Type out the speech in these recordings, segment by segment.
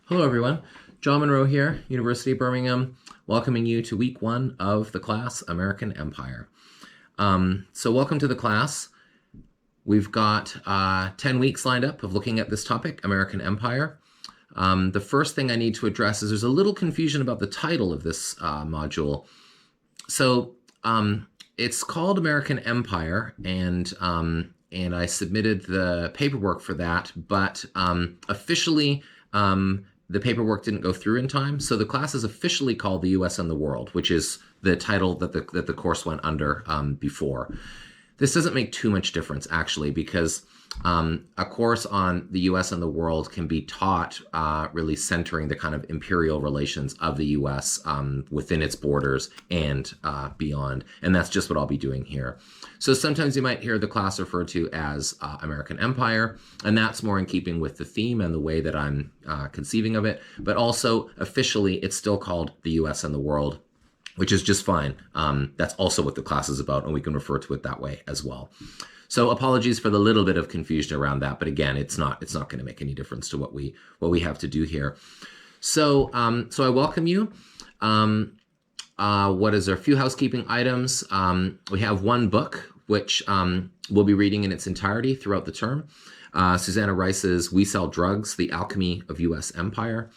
Hello, everyone. John Monroe here, University of Birmingham, welcoming you to week one of the class, American Empire. So welcome to the class. We've got 10 weeks lined up of looking at this topic, American Empire. The first thing I need to address is there's a little confusion about the title of this module. So it's called American Empire, and I submitted the paperwork for that, but officially the paperwork didn't go through in time. So the class is officially called The U.S. and the World, which is the title that the course went under before. This doesn't make too much difference, actually, because a course on the U.S. and the world can be taught really centering the kind of imperial relations of the U.S. Within its borders and beyond. And that's just what I'll be doing here. So sometimes you might hear the class referred to as American Empire, and that's more in keeping with the theme and the way that I'm conceiving of it. But also, officially, it's still called the U.S. and the World, which is just fine. That's also what the class is about, and we can refer to it that way as well. So apologies for the little bit of confusion around that, but again, it's not going to make any difference to what we have to do here. So I welcome you. What is there? A few housekeeping items. We have one book which we'll be reading in its entirety throughout the term. Susanna Rice's We Sell Drugs: The Alchemy of U.S. Empire.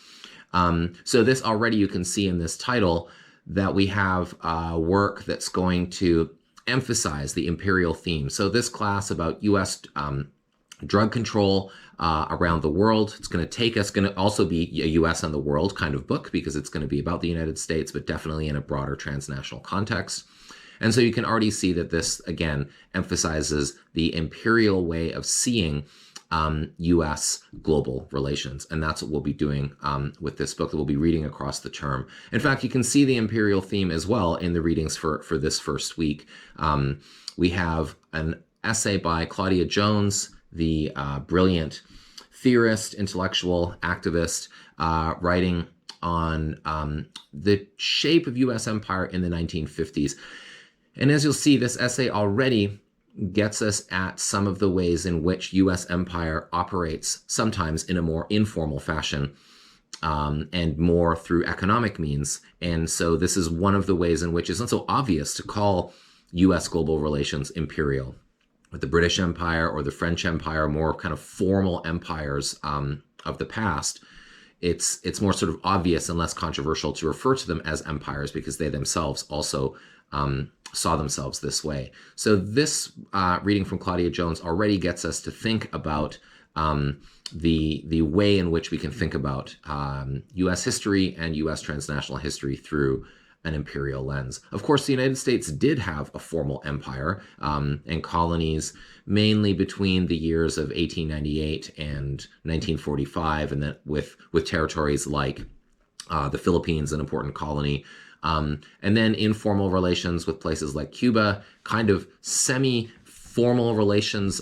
So this already you can see in this title that we have work that's going to emphasize the imperial theme. So this class about U.S. Drug control around the world, it's going to also be a U.S. and the world kind of book, because it's going to be about the United States, but definitely in a broader transnational context. And so you can already see that this, again, emphasizes the imperial way of seeing U.S. global relations. And that's what we'll be doing with this book that we'll be reading across the term. In fact, you can see the imperial theme as well in the readings for this first week. We have an essay by Claudia Jones, the brilliant theorist, intellectual, activist, writing on the shape of U.S. empire in the 1950s. And as you'll see, this essay already gets us at some of the ways in which U.S. empire operates, sometimes in a more informal fashion, and more through economic means. And so this is one of the ways in which it's not so obvious to call U.S. global relations imperial. With the British Empire or the French Empire, more kind of formal empires of the past, it's more sort of obvious and less controversial to refer to them as empires, because they themselves also saw themselves this way. So this reading from Claudia Jones already gets us to think about the way in which we can think about U.S. history and U.S. transnational history through an imperial lens. Of course, the United States did have a formal empire and colonies, mainly between the years of 1898 and 1945, and then with territories like the Philippines, an important colony, and then informal relations with places like Cuba, kind of semi-formal relations,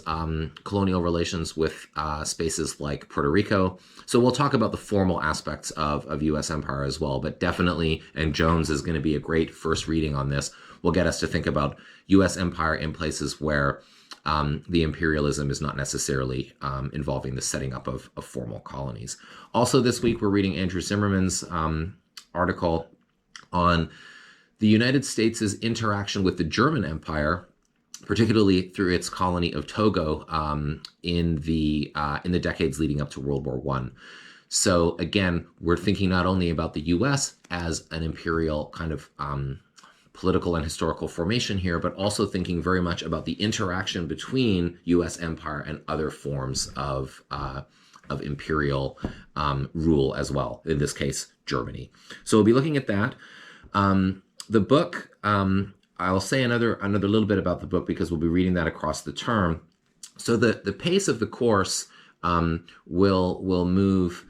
colonial relations with spaces like Puerto Rico. So we'll talk about the formal aspects of U.S. empire as well, but definitely, and Jones is going to be a great first reading on this, will get us to think about U.S. empire in places where the imperialism is not necessarily involving the setting up of formal colonies. Also this week, we're reading Andrew Zimmerman's article on the United States' interaction with the German Empire, particularly through its colony of Togo in the decades leading up to World War I. So again, we're thinking not only about the U.S. as an imperial kind of political and historical formation here, but also thinking very much about the interaction between U.S. empire and other forms of imperial rule as well, in this case, Germany. So we'll be looking at that. The book, I'll say another little bit about the book, because we'll be reading that across the term. So the pace of the course will move,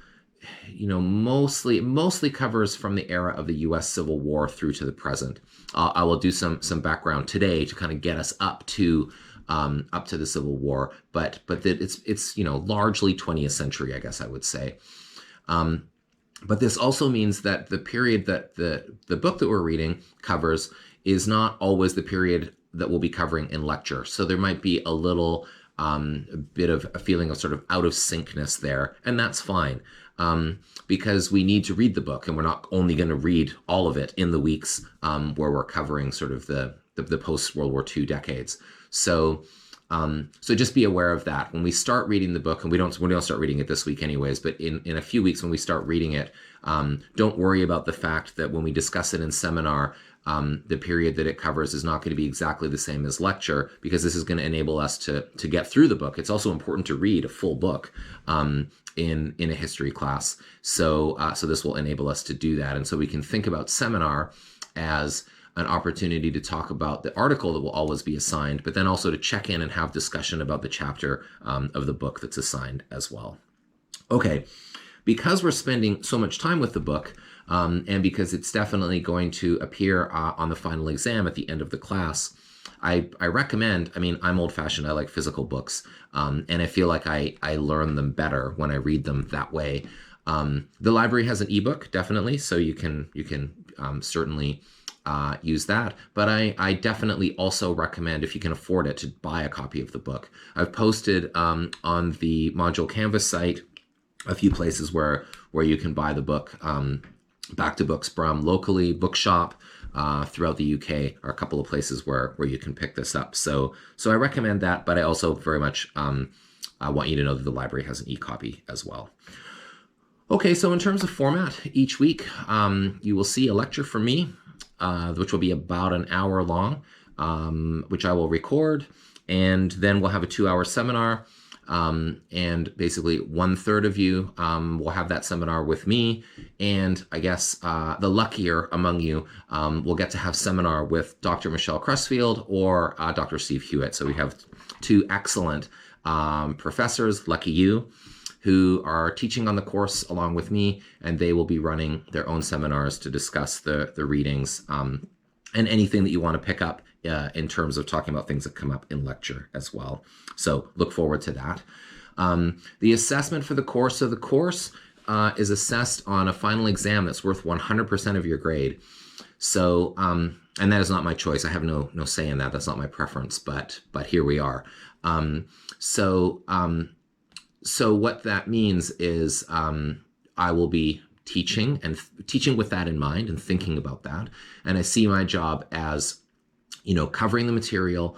mostly covers from the era of the U.S. Civil War through to the present. I will do some background today to kind of get us up to the Civil War, but it's largely 20th century, I guess I would say. But this also means that the period that the book that we're reading covers is not always the period that we'll be covering in lecture. So there might be a little a bit of a feeling of sort of out of syncness there, and that's fine. Because we need to read the book, and we're not only going to read all of it in the weeks where we're covering sort of the post-World War II decades. So just be aware of that. When we start reading the book, and we don't start reading it this week anyways, but in a few weeks when we start reading it, don't worry about the fact that when we discuss it in seminar, the period that it covers is not going to be exactly the same as lecture, because this is going to enable us to get through the book. It's also important to read a full book in a history class. So this will enable us to do that. And so we can think about seminar as an opportunity to talk about the article that will always be assigned, but then also to check in and have discussion about the chapter of the book that's assigned as well. Okay, because we're spending so much time with the book, and because it's definitely going to appear on the final exam at the end of the class, I recommend, I'm old-fashioned, I like physical books, and I feel like I learn them better when I read them that way. The library has an ebook, definitely, so you can certainly use that, but I definitely also recommend, if you can afford it, to buy a copy of the book. I've posted on the Module Canvas site a few places where you can buy the book. Back to Books Brum locally, Bookshop throughout the UK are a couple of places where you can pick this up. So I recommend that, but I also very much want you to know that the library has an e-copy as well. Okay, so in terms of format, each week you will see a lecture from me, which will be about an hour long, which I will record, and then we'll have a 2-hour seminar. And basically 1/3 of you will have that seminar with me, and I guess the luckier among you will get to have seminar with Dr. Michelle Cressfield or Dr. Steve Hewitt. So we have 2 excellent professors, lucky you, who are teaching on the course along with me, and they will be running their own seminars to discuss the readings and anything that you want to pick up in terms of talking about things that come up in lecture as well. So look forward to that. The assessment for the course of the course is assessed on a final exam that's worth 100% of your grade. So, and that is not my choice. I have no say in that. That's not my preference, but here we are. So what that means is I will be teaching with that in mind and thinking about that. And I see my job as, covering the material,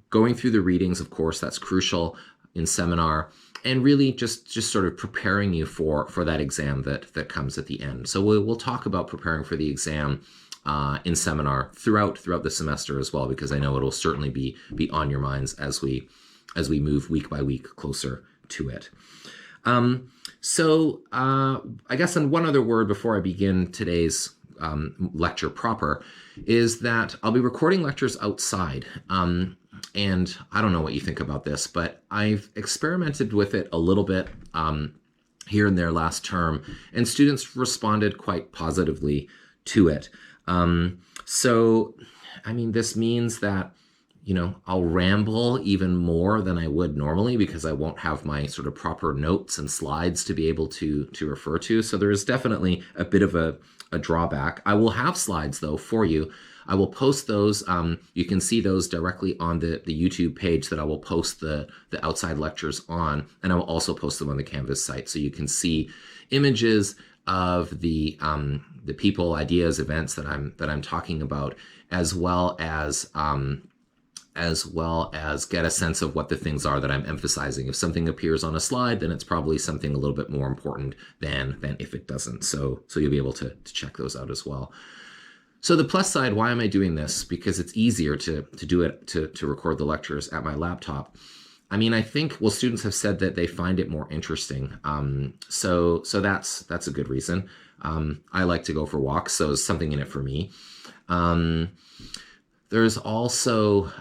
going through the readings, of course, that's crucial in seminar, and really just sort of preparing you for that exam that comes at the end. So we'll talk about preparing for the exam in seminar throughout the semester as well, because I know it'll certainly be on your minds as we move week by week closer to it. So I guess in one other word before I begin today's lecture proper is that I'll be recording lectures outside. And I don't know what you think about this, but I've experimented with it a little bit here and there last term, and students responded quite positively to it. So, this means that I'll ramble even more than I would normally, because I won't have my sort of proper notes and slides to be able to refer to. So there is definitely a bit of a drawback. I will have slides though for you. I will post those. You can see those directly on the YouTube page that I will post the outside lectures on, and I will also post them on the Canvas site, so you can see images of the people, ideas, events that I'm talking about, as well as get a sense of what the things are that I'm emphasizing. If something appears on a slide, then it's probably something a little bit more important than if it doesn't. So you'll be able to check those out as well. So the plus side, why am I doing this? Because it's easier to do it, to record the lectures at my laptop. I think, students have said that they find it more interesting. So that's a good reason. I like to go for walks, so there's something in it for me. There's also,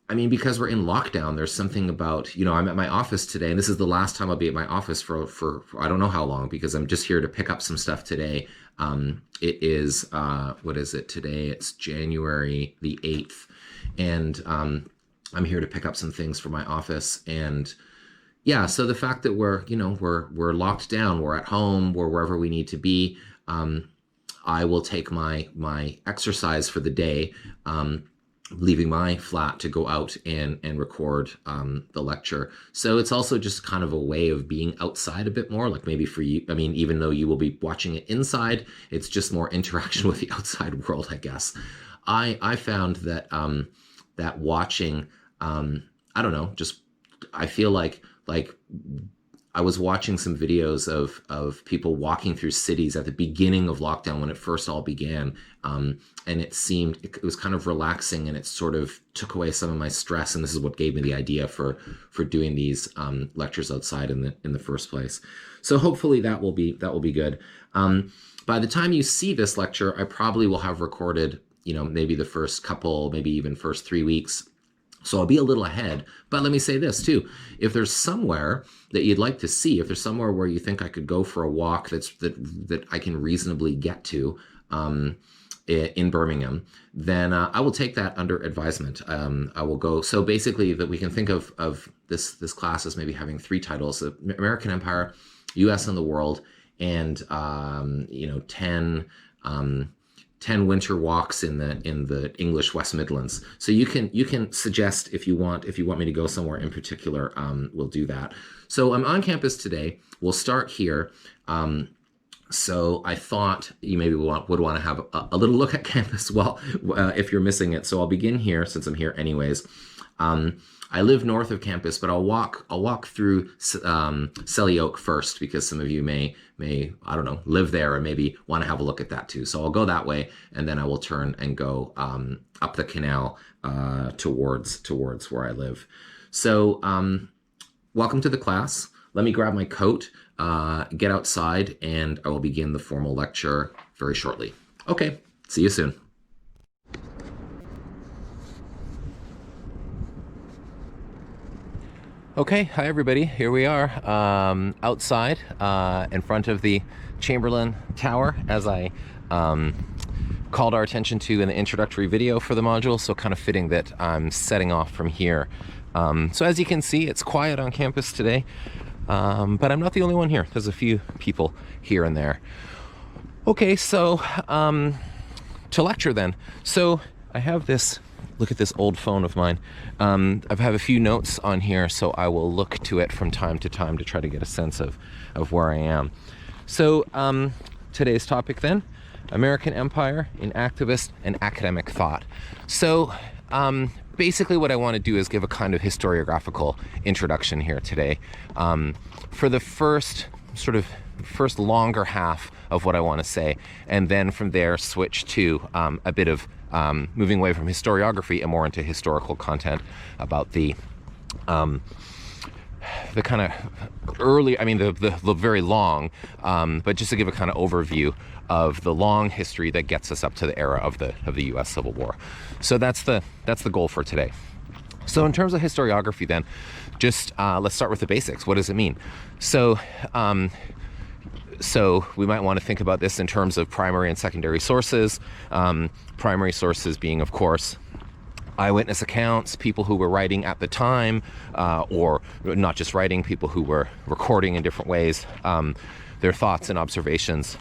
because we're in lockdown, there's something about, I'm at my office today, and this is the last time I'll be at my office for I don't know how long, because I'm just here to pick up some stuff today. It is, what is it today? It's January the 8th. And I'm here to pick up some things for my office. And yeah, so the fact that we're locked down, we're at home, we're wherever we need to be, I will take my exercise for the day leaving my flat to go out and record the lecture. So it's also just kind of a way of being outside a bit more, like maybe for you, I mean, even though you will be watching it inside, it's just more interaction with the outside world, I guess. I found that that watching, I don't know, just I feel like I was watching some videos of people walking through cities at the beginning of lockdown when it first all began, and it seemed it was kind of relaxing, and it sort of took away some of my stress. And this is what gave me the idea for doing these lectures outside in the first place. So hopefully that will be good. By the time you see this lecture, I probably will have recorded, maybe the first couple, maybe even first 3 weeks. So I'll be a little ahead. But let me say this too. If there's somewhere that you'd like to see, if there's somewhere where you think I could go for a walk that I can reasonably get to in Birmingham, then I will take that under advisement. I will go. So basically that we can think of this class as maybe having 3 titles: American Empire, US and the World, and 10 winter walks in the English West Midlands. So you can suggest if you want me to go somewhere in particular, we'll do that. So I'm on campus today. We'll start here. So I thought you maybe would want to have a little look at campus if you're missing it. So I'll begin here since I'm here anyways. I live north of campus, but I'll walk through Selly Oak first, because some of you may I don't know, live there or maybe want to have a look at that too. So I'll go that way, and then I will turn and go up the canal towards where I live. So welcome to the class. Let me grab my coat, get outside, and I will begin the formal lecture very shortly. Okay, see you soon. Okay, hi everybody. Here we are outside in front of the Chamberlain Tower, as I called our attention to in the introductory video for the module, so kind of fitting that I'm setting off from here. So as you can see, it's quiet on campus today, but I'm not the only one here. There's a few people here and there. Okay, so to lecture then. So I have this. Look at this old phone of mine. I have a few notes on here, so I will look to it from time to time to try to get a sense of where I am. So today's topic then, American Empire in Activist and Academic Thought. So basically what I want to do is give a kind of historiographical introduction here today. For the first longer half of what I want to say, and then from there switch to a bit of moving away from historiography and more into historical content about the kind of early, the very long, but just to give a kind of overview of the long history that gets us up to the era of the U.S. Civil War. So that's the goal for today. So in terms of historiography then, just let's start with the basics. What does it mean? So we might want to think about this in terms of primary and secondary sources. Primary sources being, of course, eyewitness accounts, people who were writing at the time, or not just writing, people who were recording in different ways, their thoughts and observations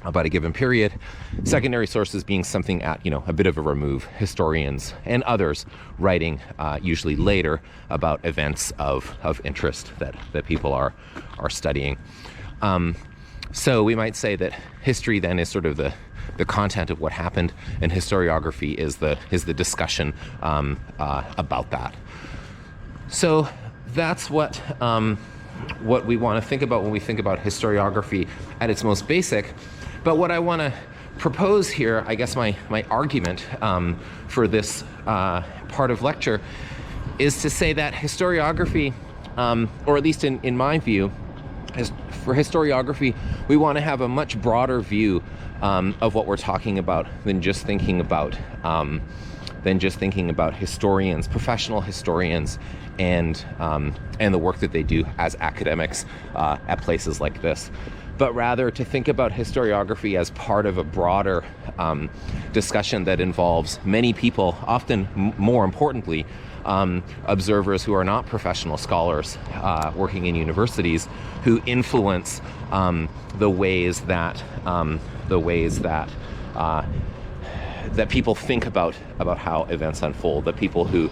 about a given period. Secondary sources being something at, a bit of a remove, historians and others writing usually later about events of interest that people are studying. So we might say that history then is sort of the content of what happened, and historiography is the discussion about that. So that's what we want to think about when we think about historiography at its most basic. But what I want to propose here, I guess my argument for this part of lecture, is to say that historiography, or at least in my view, for historiography, we want to have a much broader view of what we're talking about than just thinking about historians, professional historians, and the work that they do as academics at places like this. But rather to think about historiography as part of a broader discussion that involves many people, often more importantly, observers who are not professional scholars working in universities, who influence the ways that that people think about how events unfold, that people who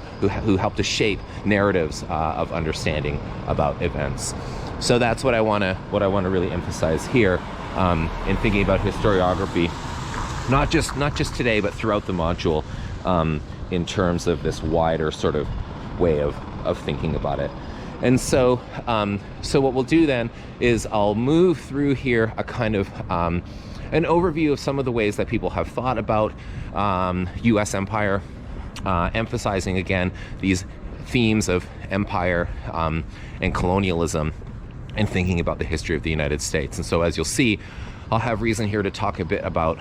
help to shape narratives of understanding about events. So that's what I want to really emphasize here in thinking about historiography, not just today, but throughout the module, in terms of this wider sort of way of thinking about it. And so what we'll do then is I'll move through here a kind of an overview of some of the ways that people have thought about U.S. empire, emphasizing again these themes of empire and colonialism, and thinking about the history of the United States. And so, as you'll see, I'll have reason here to talk a bit about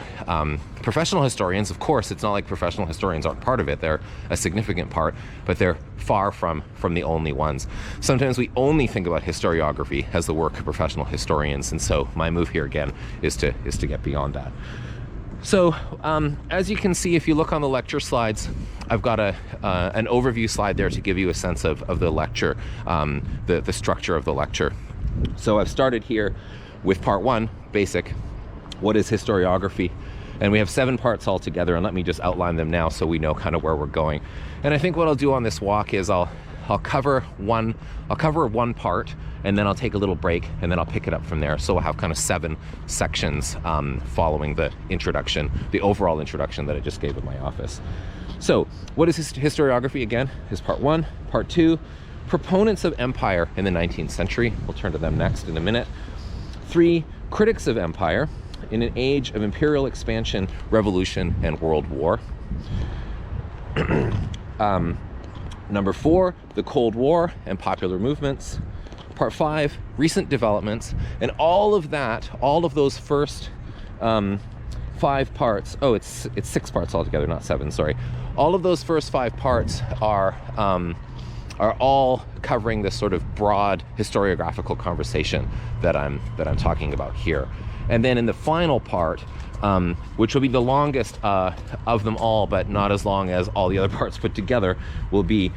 professional historians. Of course, it's not like professional historians aren't part of it. They're a significant part, but they're far from the only ones. Sometimes we only think about historiography as the work of professional historians, and so my move here again is to get beyond that. So, as you can see, if you look on the lecture slides, I've got an overview slide there to give you a sense of the lecture, the structure of the lecture. So I've started here with part 1, basic, what is historiography? And we have 7 parts altogether, and let me just outline them now so we know kind of where we're going. And I think what I'll do on this walk is I'll cover one part, and then I'll take a little break, and then I'll pick it up from there. So we'll have kind of 7 sections following the introduction, the overall introduction that I just gave at my office. So what is historiography again? Is part 1. Part 2, proponents of empire in the 19th century. We'll turn to them next in a minute. 3, critics of empire in an age of imperial expansion, revolution, and world war. Number 4, the Cold War and popular movements. Part 5, recent developments. And all of those first 5 parts, oh, it's 6 parts altogether, not 7, sorry. All of those first 5 parts are all covering this sort of broad historiographical conversation that I'm talking about here. And then in the final part, which will be the longest of them all, but not as long as all the other parts put together, will be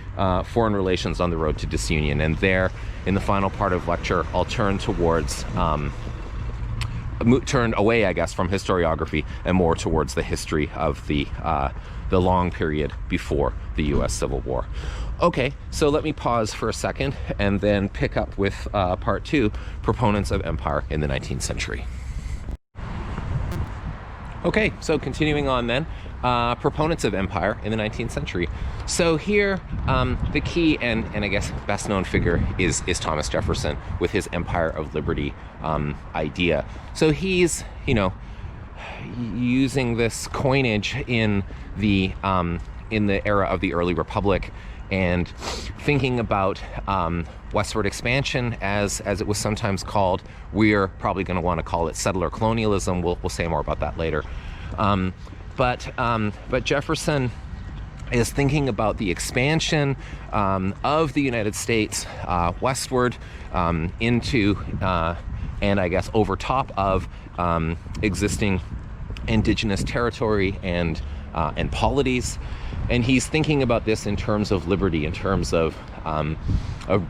foreign relations on the road to disunion. And there, in the final part of lecture, I'll turn towards turn away, I guess, from historiography and more towards the history of the long period before the U.S. Civil War. Okay, so let me pause for a second and then pick up with part 2, proponents of empire in the 19th century. Okay, so continuing on then, proponents of empire in the 19th century. So here, the key and I guess best known figure is Thomas Jefferson with his Empire of Liberty idea. So he's, using this coinage in the era of the early republic, and thinking about westward expansion as it was sometimes called. We're probably going to want to call it settler colonialism. We'll say more about that later. But Jefferson is thinking about the expansion of the United States westward into and I guess over top of existing indigenous territory and polities. And he's thinking about this in terms of liberty, in terms of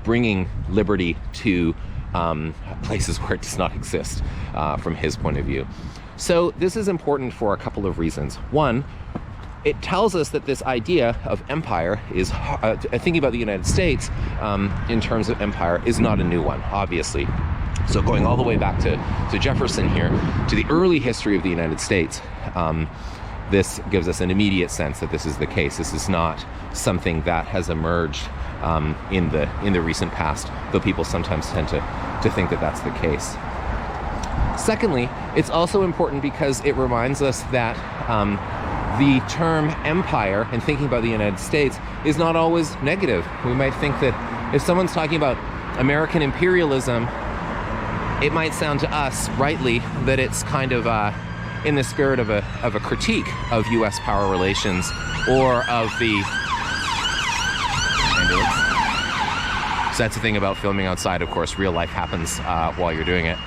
bringing liberty to places where it does not exist from his point of view. So this is important for a couple of reasons. One, it tells us that this idea of empire is, thinking about the United States in terms of empire, is not a new one, obviously. So going all the way back to Jefferson here, to the early history of the United States, this gives us an immediate sense that this is the case. This is not something that has emerged in the recent past, though people sometimes tend to think that that's the case. Secondly, it's also important because it reminds us that the term empire, and thinking about the United States, is not always negative. We might think that if someone's talking about American imperialism, it might sound to us, rightly, that it's kind of in the spirit of a critique of U.S. power relations, or of the ambulance. So that's the thing about filming outside, of course, real life happens while you're doing it.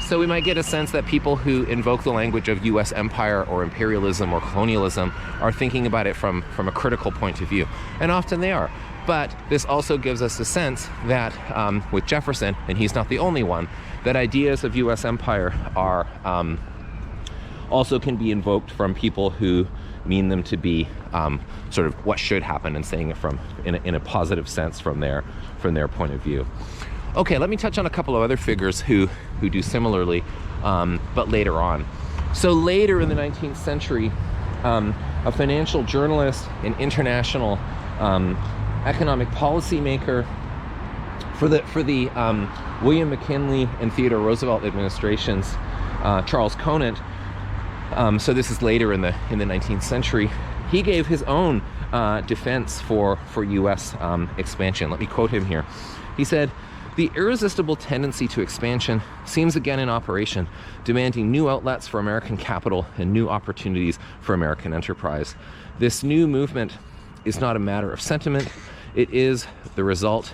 So we might get a sense that people who invoke the language of U.S. empire or imperialism or colonialism are thinking about it from a critical point of view. And often they are. But this also gives us a sense that with Jefferson, and he's not the only one, that ideas of U.S. empire are also can be invoked from people who mean them to be sort of what should happen, and saying it from in a positive sense from their point of view. Okay, let me touch on a couple of other figures who do similarly, but later on. So later in the 19th century, a financial journalist, an international economic policymaker for the William McKinley and Theodore Roosevelt administrations, Charles Conant. So this is later in the 19th century. He gave his own defense for U.S. expansion. Let me quote him here. He said, "The irresistible tendency to expansion seems again in operation, demanding new outlets for American capital and new opportunities for American enterprise. This new movement is not a matter of sentiment. It is the result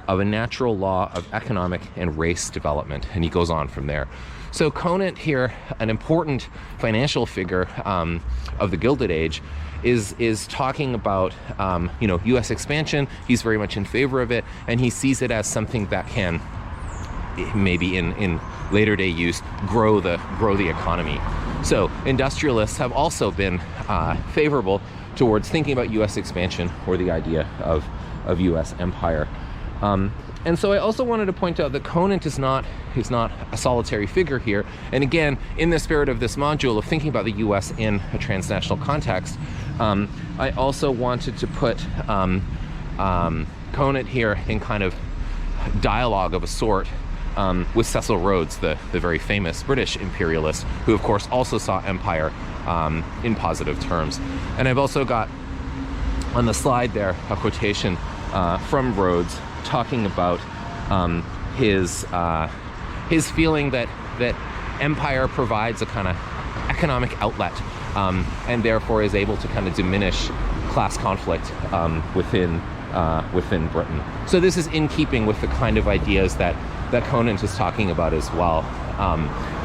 of a natural law of economic and race development." And he goes on from there. So Conant here, an important financial figure of the Gilded Age, is talking about U.S. expansion. He's very much in favor of it, and he sees it as something that can, maybe in later day use, grow the economy. So industrialists have also been favorable towards thinking about U.S. expansion or the idea of U.S. empire. And so I also wanted to point out that Conant is not a solitary figure here. And again, in the spirit of this module of thinking about the U.S. in a transnational context, I also wanted to put Conant here in kind of dialogue of a sort with Cecil Rhodes, the very famous British imperialist, who of course also saw empire in positive terms. And I've also got on the slide there a quotation from Rhodes talking about his feeling that empire provides a kind of economic outlet, and therefore is able to kind of diminish class conflict within Britain. So this is in keeping with the kind of ideas that Conant is talking about as well.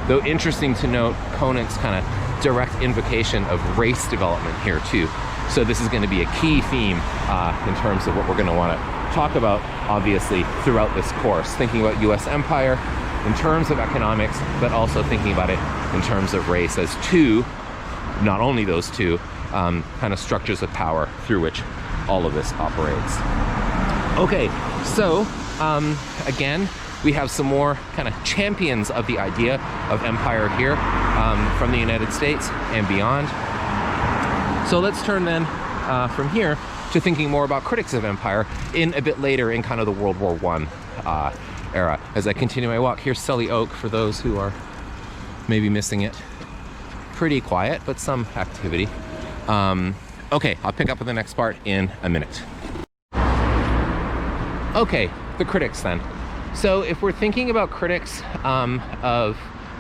Though interesting to note Conant's kind of direct invocation of race development here too. So this is going to be a key theme in terms of what we're going to want to talk about, obviously, throughout this course, thinking about U.S. empire in terms of economics, but also thinking about it in terms of race as two, not only those two, kind of structures of power through which all of this operates. Okay, so again, we have some more kind of champions of the idea of empire here from the United States and beyond. So let's turn then from here to thinking more about critics of empire in a bit later in kind of the World War I era. As I continue my walk, here's Selly Oak for those who are maybe missing it. Pretty quiet, but some activity. Okay, I'll pick up with the next part in a minute. Okay, the critics then. So if we're thinking about critics of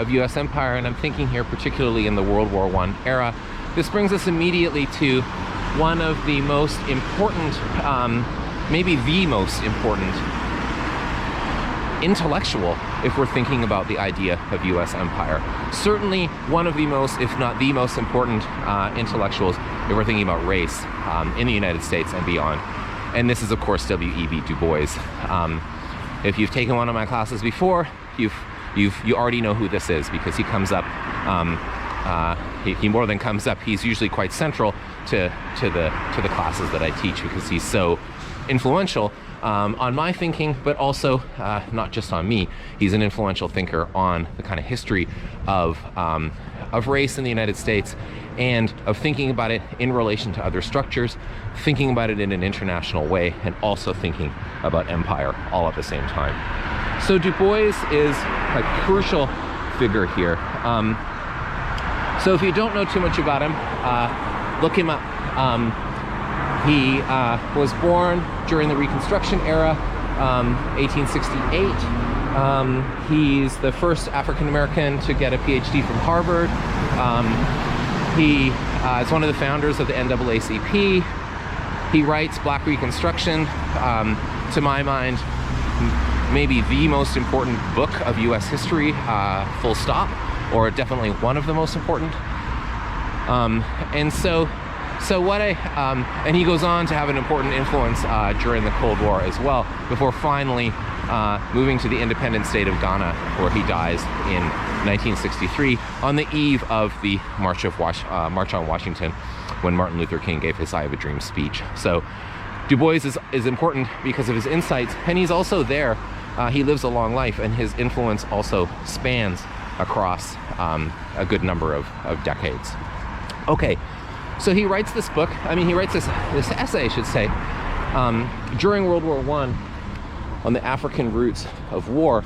U.S. empire, and I'm thinking here particularly in the World War I era, this brings us immediately to one of the most important, maybe the most important intellectual, if we're thinking about the idea of U.S. empire. Certainly one of the most, if not the most important intellectuals if we're thinking about race in the United States and beyond. And this is, of course, W.E.B. Du Bois. If you've taken one of my classes before, you already know who this is, because he comes up. He more than comes up. He's usually quite central to the classes that I teach, because he's so influential on my thinking, but also not just on me. He's an influential thinker on the kind of history of race in the United States, and of thinking about it in relation to other structures, thinking about it in an international way, and also thinking about empire all at the same time. So Du Bois is a crucial figure here. So if you don't know too much about him, look him up. He was born during the Reconstruction era, 1868. He's the first African American to get a PhD from Harvard. He is one of the founders of the NAACP. He writes Black Reconstruction, to my mind, maybe the most important book of U.S. history, full stop, or definitely one of the most important. And he goes on to have an important influence during the Cold War as well, before finally moving to the independent state of Ghana, where he dies in 1963 on the eve of the March on Washington, when Martin Luther King gave his I Have a Dream speech. So Du Bois is important because of his insights, and he's also there. He lives a long life, and his influence also spans across a good number of decades. Okay, so he writes this book, he writes this essay, I should say, during World War I on the African roots of war.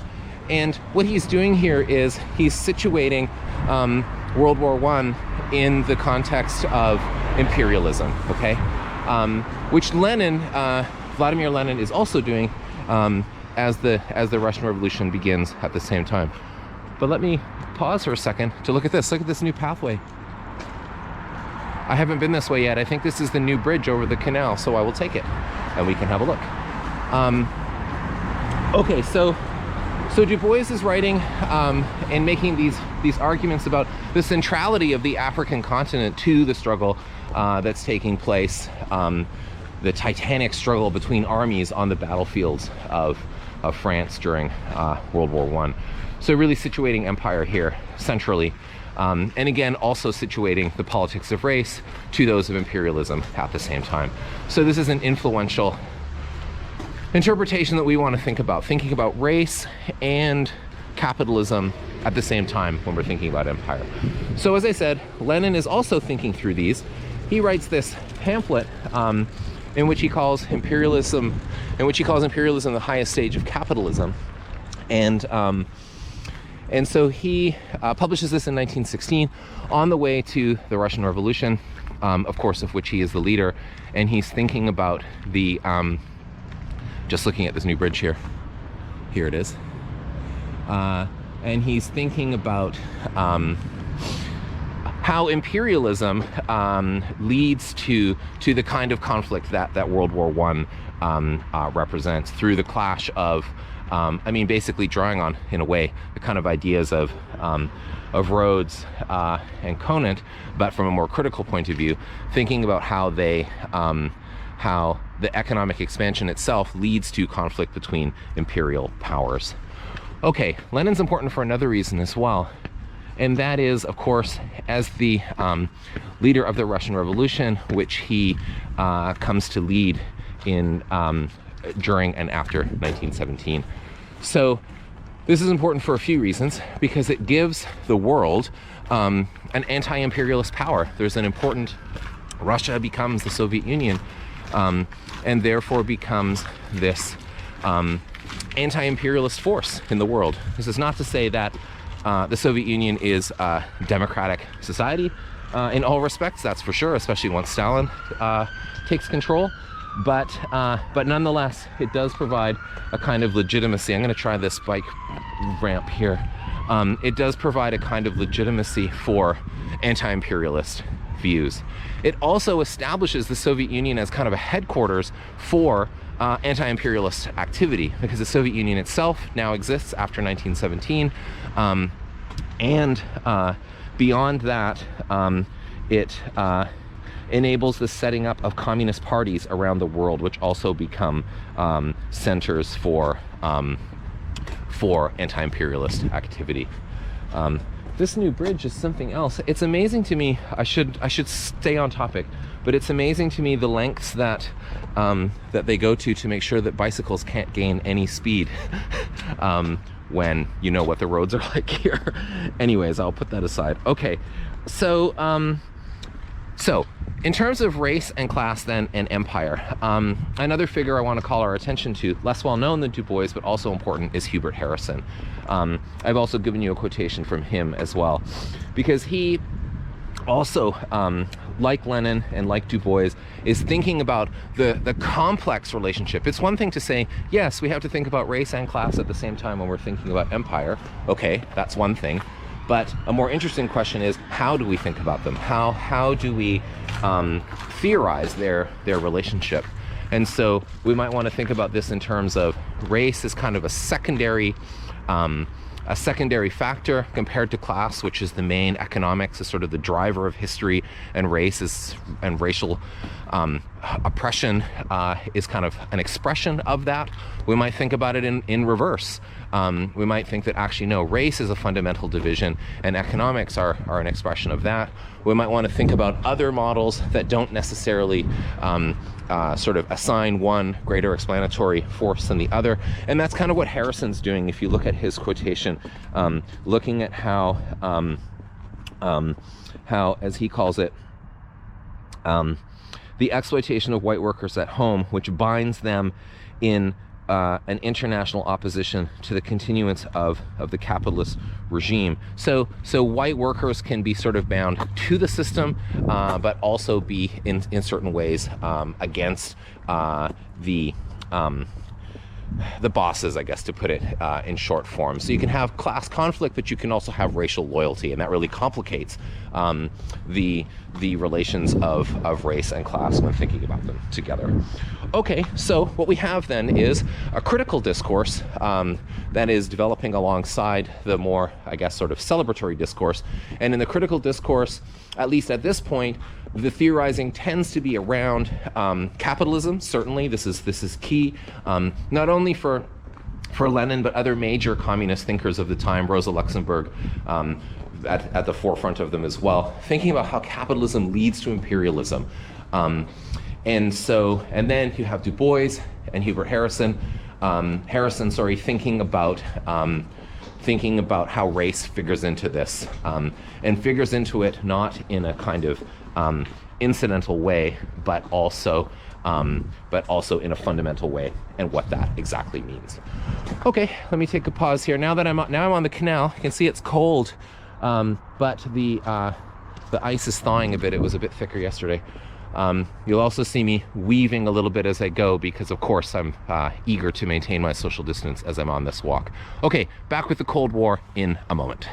And what he's doing here is he's situating World War I in the context of imperialism, okay? Which Vladimir Lenin is also doing as the Russian Revolution begins at the same time. But let me pause for a second to look at this. Look at this new pathway. I haven't been this way yet. I think this is the new bridge over the canal, so I will take it and we can have a look. Okay, so Du Bois is writing and making these arguments about the centrality of the African continent to the struggle that's taking place, the titanic struggle between armies on the battlefields of France during World War I. So really situating empire here centrally, and again also situating the politics of race to those of imperialism at the same time. So this is an influential interpretation that we want to think about, thinking about race and capitalism at the same time when we're thinking about empire. So as I said, Lenin is also thinking through these. He writes this pamphlet in which he calls imperialism the highest stage of capitalism, and so he publishes this in 1916 on the way to the Russian Revolution, of course, of which he is the leader, and he's thinking about the just looking at this new bridge here it is, and he's thinking about how imperialism leads to the kind of conflict that World War I represents, through the clash of basically drawing on, in a way, the kind of ideas of Rhodes and Conant, but from a more critical point of view, thinking about how how the economic expansion itself leads to conflict between imperial powers. Okay, Lenin's important for another reason as well, and that is, of course, as the leader of the Russian Revolution, which he comes to lead in during and after 1917. So this is important for a few reasons, because it gives the world an anti-imperialist power. There's an important, Russia becomes the Soviet Union, and therefore becomes this anti-imperialist force in the world. This is not to say that the Soviet Union is a democratic society in all respects, that's for sure, especially once Stalin takes control. But nonetheless, it does provide a kind of legitimacy. I'm going to try this bike ramp here. It does provide a kind of legitimacy for anti-imperialist views. It also establishes the Soviet Union as kind of a headquarters for anti-imperialist activity, because the Soviet Union itself now exists after 1917, and beyond that, it enables the setting up of communist parties around the world, which also become centers for anti-imperialist activity. This new bridge is something else. It's amazing to me. I should stay on topic, but it's amazing to me the lengths that they go to make sure that bicycles can't gain any speed when you know what the roads are like here. Anyways, I'll put that aside. Okay, so in terms of race and class then and empire, another figure I want to call our attention to, less well known than Du Bois but also important, is Hubert Harrison. I've also given you a quotation from him as well, because he also, like Lenin and like Du Bois, is thinking about the complex relationship. It's one thing to say, yes, we have to think about race and class at the same time when we're thinking about empire. Okay, that's one thing. But a more interesting question is, how do we think about them? How do we theorize their relationship? And so we might want to think about this in terms of race as kind of a secondary a secondary factor compared to class, which is the main. Economics is sort of the driver of history, and race and racial oppression is kind of an expression of that. We might think about it in reverse. We might think that actually no, race is a fundamental division and economics are an expression of that. We might want to think about other models that don't necessarily sort of assign one greater explanatory force than the other. And that's kind of what Harrison's doing. If you look at his quotation, looking at how, as he calls it, the exploitation of white workers at home, which binds them in an international opposition to the continuance of the capitalist regime. So white workers can be sort of bound to the system, but also be in certain ways against the bosses, I guess, to put it in short form. So you can have class conflict, but you can also have racial loyalty, and that really complicates the relations of race and class when thinking about them together. Okay, so what we have then is a critical discourse that is developing alongside the more, I guess, sort of celebratory discourse. And in the critical discourse, at least at this point, the theorizing tends to be around capitalism. Certainly, this is key, not only for Lenin, but other major communist thinkers of the time, Rosa Luxemburg at the forefront of them as well, thinking about how capitalism leads to imperialism. And then you have Du Bois and Hubert Harrison, thinking about how race figures into this, and figures into it not in a kind of incidental way, but also in a fundamental way, and what that exactly means. Okay, let me take a pause here. Now I'm on the canal. You can see it's cold, but the ice is thawing a bit. It was a bit thicker yesterday. You'll also see me weaving a little bit as I go, because of course I'm eager to maintain my social distance as I'm on this walk. Okay, back with the Cold War in a moment.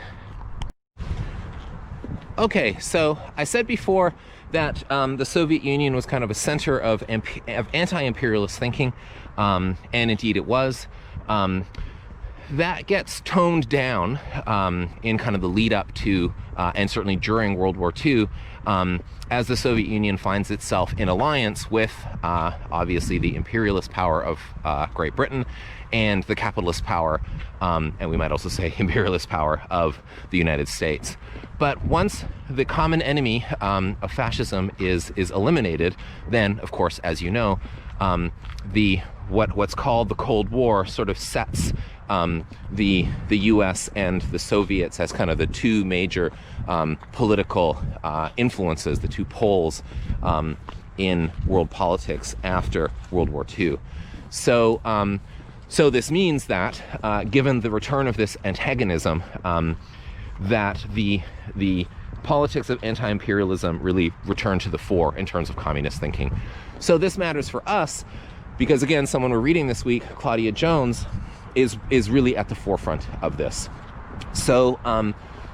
Okay, so I said before that the Soviet Union was kind of a center of anti-imperialist thinking, and indeed it was. That gets toned down in kind of the lead up to, and certainly during World War II, as the Soviet Union finds itself in alliance with, obviously, the imperialist power of Great Britain and the capitalist power, and we might also say imperialist power of the United States. But once the common enemy of fascism is eliminated, then, of course, as you know, what's called the Cold War sort of sets the U.S. and the Soviets as kind of the two major political influences, the two poles in world politics after World War II. So this means that, given the return of this antagonism, that the politics of anti-imperialism really return to the fore in terms of communist thinking. So this matters for us because, again, someone we're reading this week, Claudia Jones, is really at the forefront of this. So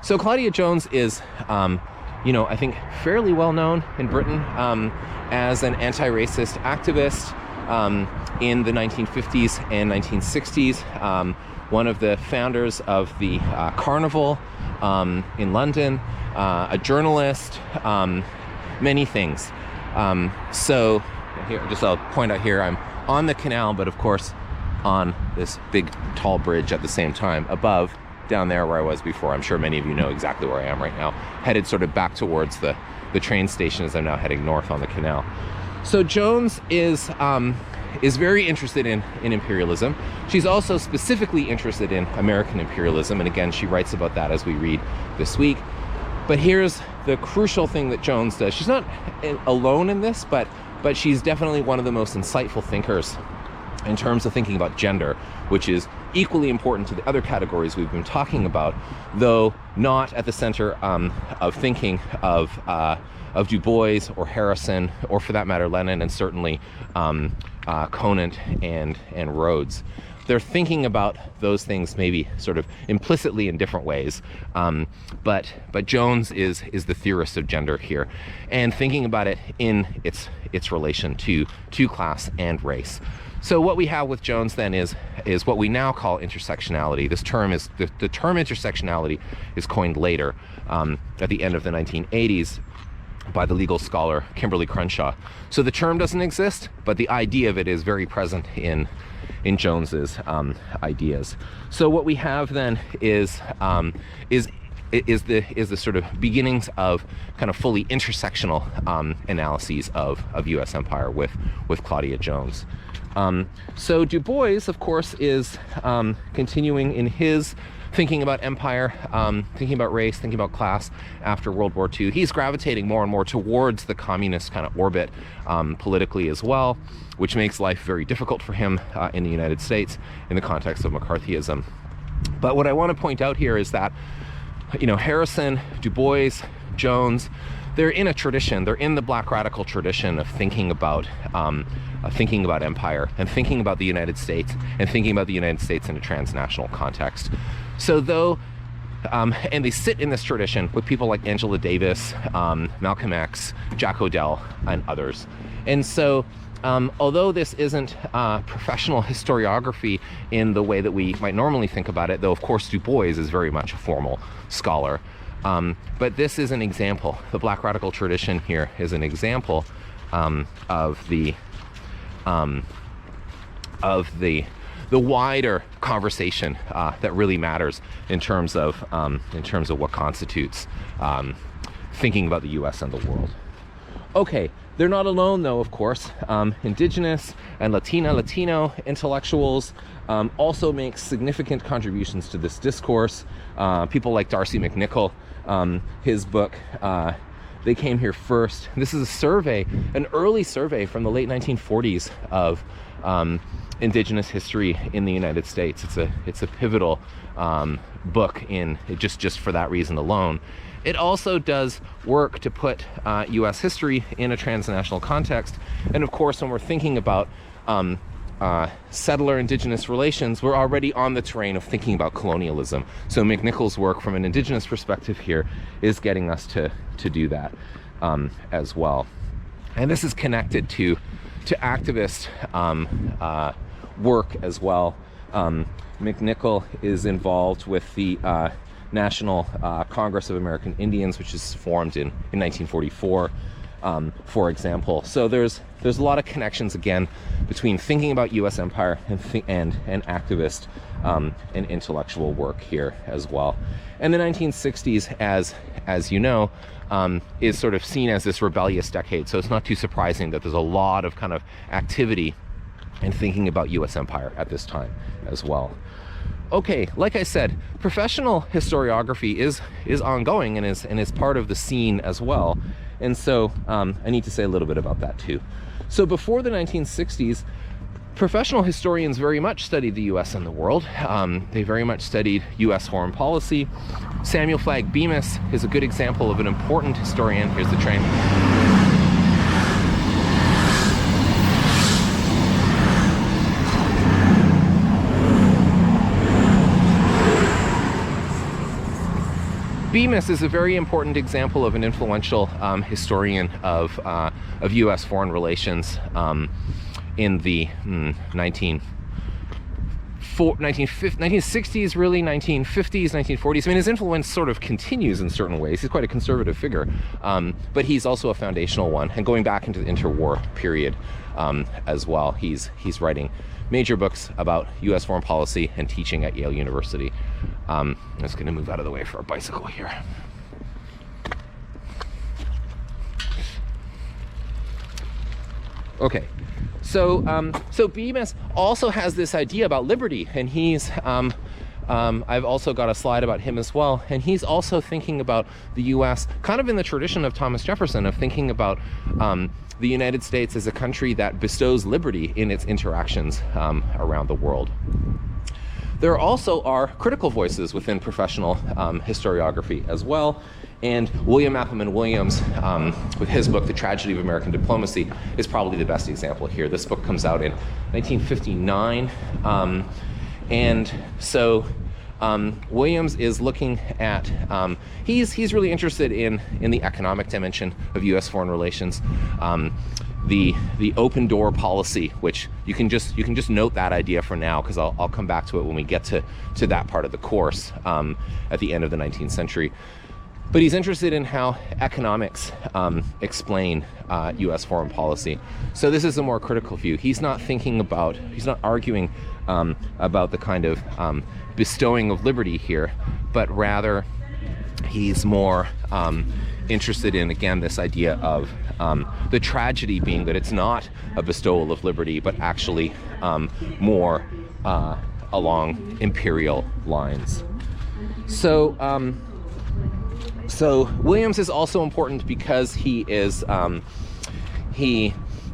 Claudia Jones is, I think fairly well known in Britain as an anti-racist activist in the 1950s and 1960s. One of the founders of the Carnival in London, a journalist, many things. So here, just I'll point out here, I'm on the canal, but of course on this big tall bridge at the same time above, down there where I was before. I'm sure many of you know exactly where I am right now, headed sort of back towards the train station as I'm now heading north on the canal. So Jones is very interested in imperialism. She's also specifically interested in American imperialism, and again, she writes about that as we read this week. But here's the crucial thing that Jones does. She's not alone in this, but she's definitely one of the most insightful thinkers in terms of thinking about gender, which is equally important to the other categories we've been talking about, though not at the center of thinking of Du Bois or Harrison, or for that matter, Lenin, and certainly Conant and Rhodes. They're thinking about those things maybe sort of implicitly in different ways, but Jones is the theorist of gender here, and thinking about it in its relation to class and race. So what we have with Jones then is what we now call intersectionality. This term is the term intersectionality is coined later at the end of the 1980s by the legal scholar Kimberly Crenshaw. So the term doesn't exist, but the idea of it is very present in Jones's ideas. So what we have then is the sort of beginnings of kind of fully intersectional analyses of U.S. empire with Claudia Jones. So Du Bois, of course, is continuing in his thinking about empire, thinking about race, thinking about class after World War II. He's gravitating more and more towards the communist kind of orbit politically as well, which makes life very difficult for him in the United States in the context of McCarthyism. But what I want to point out here is that, you know, Harrison, Du Bois, Jones, they're in a tradition, they're in the Black radical tradition of thinking about empire and thinking about the United States and thinking about the United States in a transnational context. So though, and they sit in this tradition with people like Angela Davis, Malcolm X, Jack Odell, and others. And so although this isn't professional historiography in the way that we might normally think about it, though of course Du Bois is very much a formal scholar, but this is an example. The Black radical tradition here is an example of the wider conversation that really matters in terms of what constitutes thinking about the U.S. and the world. Okay, they're not alone though, of course. Indigenous and Latino intellectuals also make significant contributions to this discourse. People like Darcy McNichol, his book, They Came Here First. This is a survey, an early survey from the late 1940s of indigenous history in the United States. It's a pivotal book in just for that reason alone. It also does work to put U.S. history in a transnational context. And of course, when we're thinking about settler indigenous relations, we're already on the terrain of thinking about colonialism. So McNichol's work from an indigenous perspective here is getting us to do that as well. And this is connected to activist work as well. McNichol is involved with the National Congress of American Indians, which is formed in 1944, for example. So there's a lot of connections again between thinking about U.S. empire and activist and intellectual work here as well. And the 1960s, as you know, is sort of seen as this rebellious decade. So it's not too surprising that there's a lot of kind of activity and thinking about U.S. empire at this time as well. Okay, like I said, professional historiography is ongoing and is part of the scene as well. And so I need to say a little bit about that too. So before the 1960s, professional historians very much studied the U.S. and the world. They very much studied U.S. foreign policy. Samuel Flagg Bemis is a good example of an important historian. Here's the train. Bemis is a very important example of an influential historian of U.S. foreign relations in the 1960s, really, 1950s, 1940s. I mean, his influence sort of continues in certain ways. He's quite a conservative figure, but he's also a foundational one. And going back into the interwar period as well, he's writing major books about U.S. foreign policy and teaching at Yale University. I'm just going to move out of the way for a bicycle here. Okay, so Bemis also has this idea about liberty, and he's I've also got a slide about him as well, and he's also thinking about the U.S. kind of in the tradition of Thomas Jefferson, of thinking about the United States as a country that bestows liberty in its interactions around the world. There also are critical voices within professional historiography as well. And William Appleman Williams, with his book, The Tragedy of American Diplomacy, is probably the best example here. This book comes out in 1959. And so Williams is looking at, he's really interested in the economic dimension of U.S. foreign relations. the open door policy, which you can just note that idea for now, because I'll come back to it when we get to that part of the course at the end of the 19th century. But he's interested in how economics explain U.S. foreign policy. So this is a more critical view. He's not arguing about the kind of bestowing of liberty here, but rather he's more interested in, again, this idea of the tragedy being that it's not a bestowal of liberty, but actually more along imperial lines. So Williams is also important because he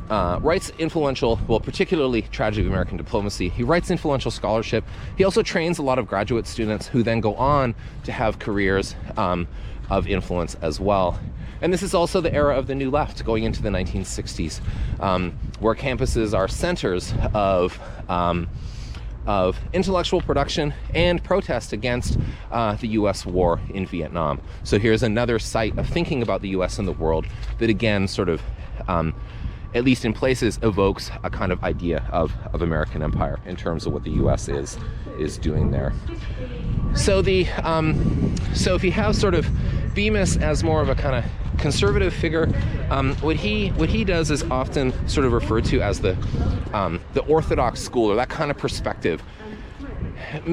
writes influential, well, particularly Tragedy of American Diplomacy. He writes influential scholarship. He also trains a lot of graduate students who then go on to have careers of influence as well. And this is also the era of the New Left, going into the 1960s, where campuses are centers of intellectual production and protest against the U.S. war in Vietnam. So here's another site of thinking about the U.S. and the world that, again, sort of, at least in places, evokes a kind of idea of American empire in terms of what the U.S. is doing there. So so if you have sort of Bemis as more of a kind of conservative figure, what he does is often sort of referred to as the orthodox school, or that kind of perspective,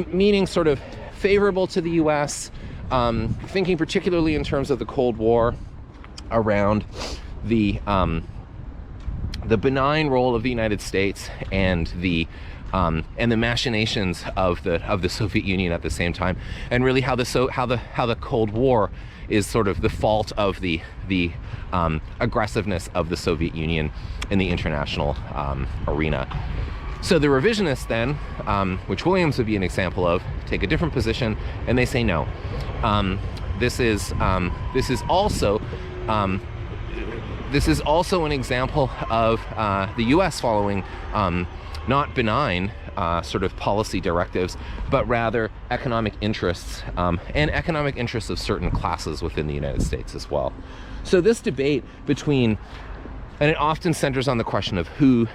meaning sort of favorable to the U.S., thinking particularly in terms of the Cold War, around the benign role of the United States and the machinations of the Soviet Union at the same time, and really how the Cold War is sort of the fault of the aggressiveness of the Soviet Union in the international arena. So the revisionists then, which Williams would be an example of, take a different position, and they say no. This is also an example of the U.S. following not benign sort of policy directives, but rather economic interests, and economic interests of certain classes within the United States as well. So this debate between, and it often centers on the question of whose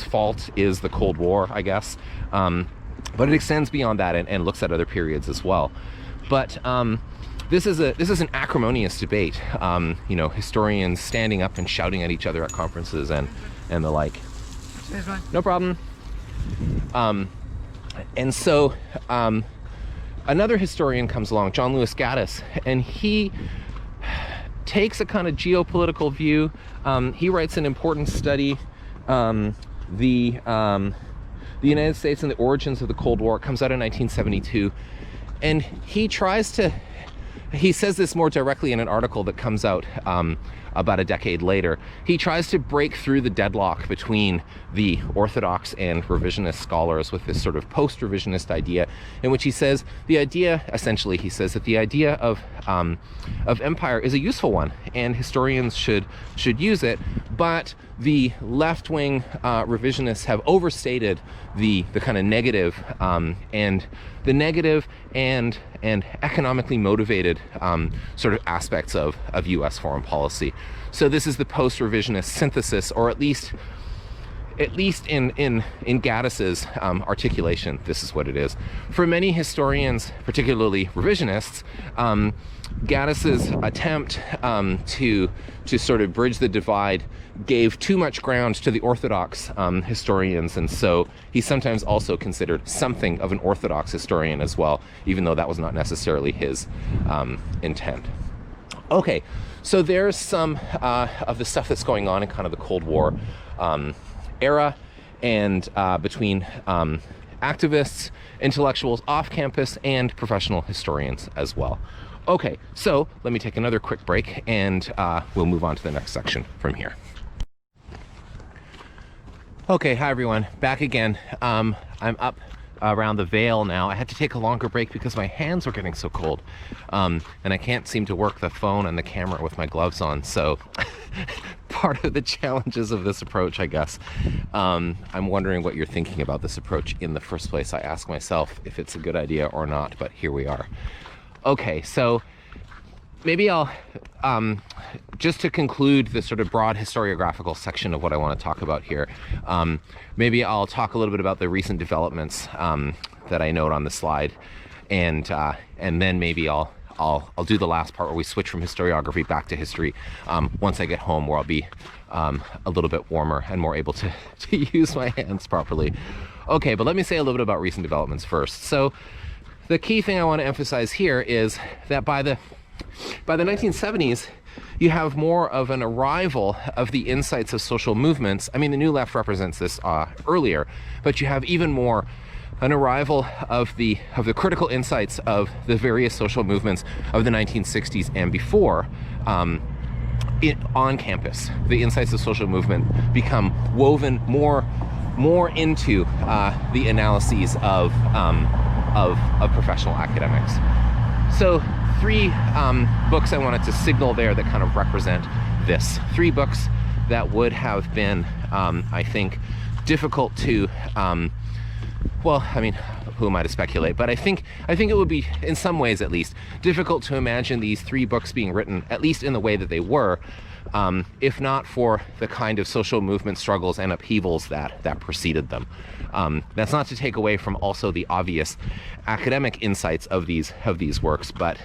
fault is the Cold War, I guess, but it extends beyond that and looks at other periods as well. But this is an acrimonious debate. Historians standing up and shouting at each other at conferences and the like. No problem. And so another historian comes along, John Lewis Gaddis, and he takes a kind of geopolitical view. He writes an important study, the United States and the Origins of the Cold War. It comes out in 1972, and he says this more directly in an article that comes out about a decade later. He tries to break through the deadlock between the orthodox and revisionist scholars with this sort of post-revisionist idea, in which he says the idea of empire is a useful one, and historians should use it, but the left-wing revisionists have overstated the kind of negative and economically motivated sort of aspects of U.S. foreign policy. So this is the post-revisionist synthesis, or at least in Gaddis's articulation, this is what it is. For many historians, particularly revisionists, Gaddis's attempt to sort of bridge the divide gave too much ground to the orthodox historians, and so he's sometimes also considered something of an orthodox historian as well, even though that was not necessarily his intent. Okay, so there's some of the stuff that's going on in kind of the Cold War era, and between activists, intellectuals off campus, and professional historians as well. Okay, so let me take another quick break, and we'll move on to the next section from here. Okay, hi everyone, back again. I'm up around the Vale now. I had to take a longer break because my hands were getting so cold, and I can't seem to work the phone and the camera with my gloves on, so part of the challenges of this approach, I guess. I'm wondering what you're thinking about this approach in the first place. I ask myself if it's a good idea or not, but here we are. Okay, so maybe I'll, just to conclude the sort of broad historiographical section of what I want to talk about here, maybe I'll talk a little bit about the recent developments that I note on the slide, and then maybe I'll do the last part where we switch from historiography back to history once I get home, where I'll be a little bit warmer and more able to use my hands properly. Okay, but let me say a little bit about recent developments first. So the key thing I want to emphasize here is that by the 1970s, you have more of an arrival of the insights of social movements. I mean, the New Left represents this earlier, but you have even more an arrival of the critical insights of the various social movements of the 1960s and before on campus. The insights of social movement become woven more into the analyses of professional academics. So 3 books I wanted to signal there that kind of represent this. 3 books that would have been, I think, difficult to, well, I mean, who am I to speculate? But I think it would be, in some ways at least, difficult to imagine these 3 books being written, at least in the way that they were, if not for the kind of social movement struggles and upheavals that preceded them. That's not to take away from also the obvious academic insights of these works, but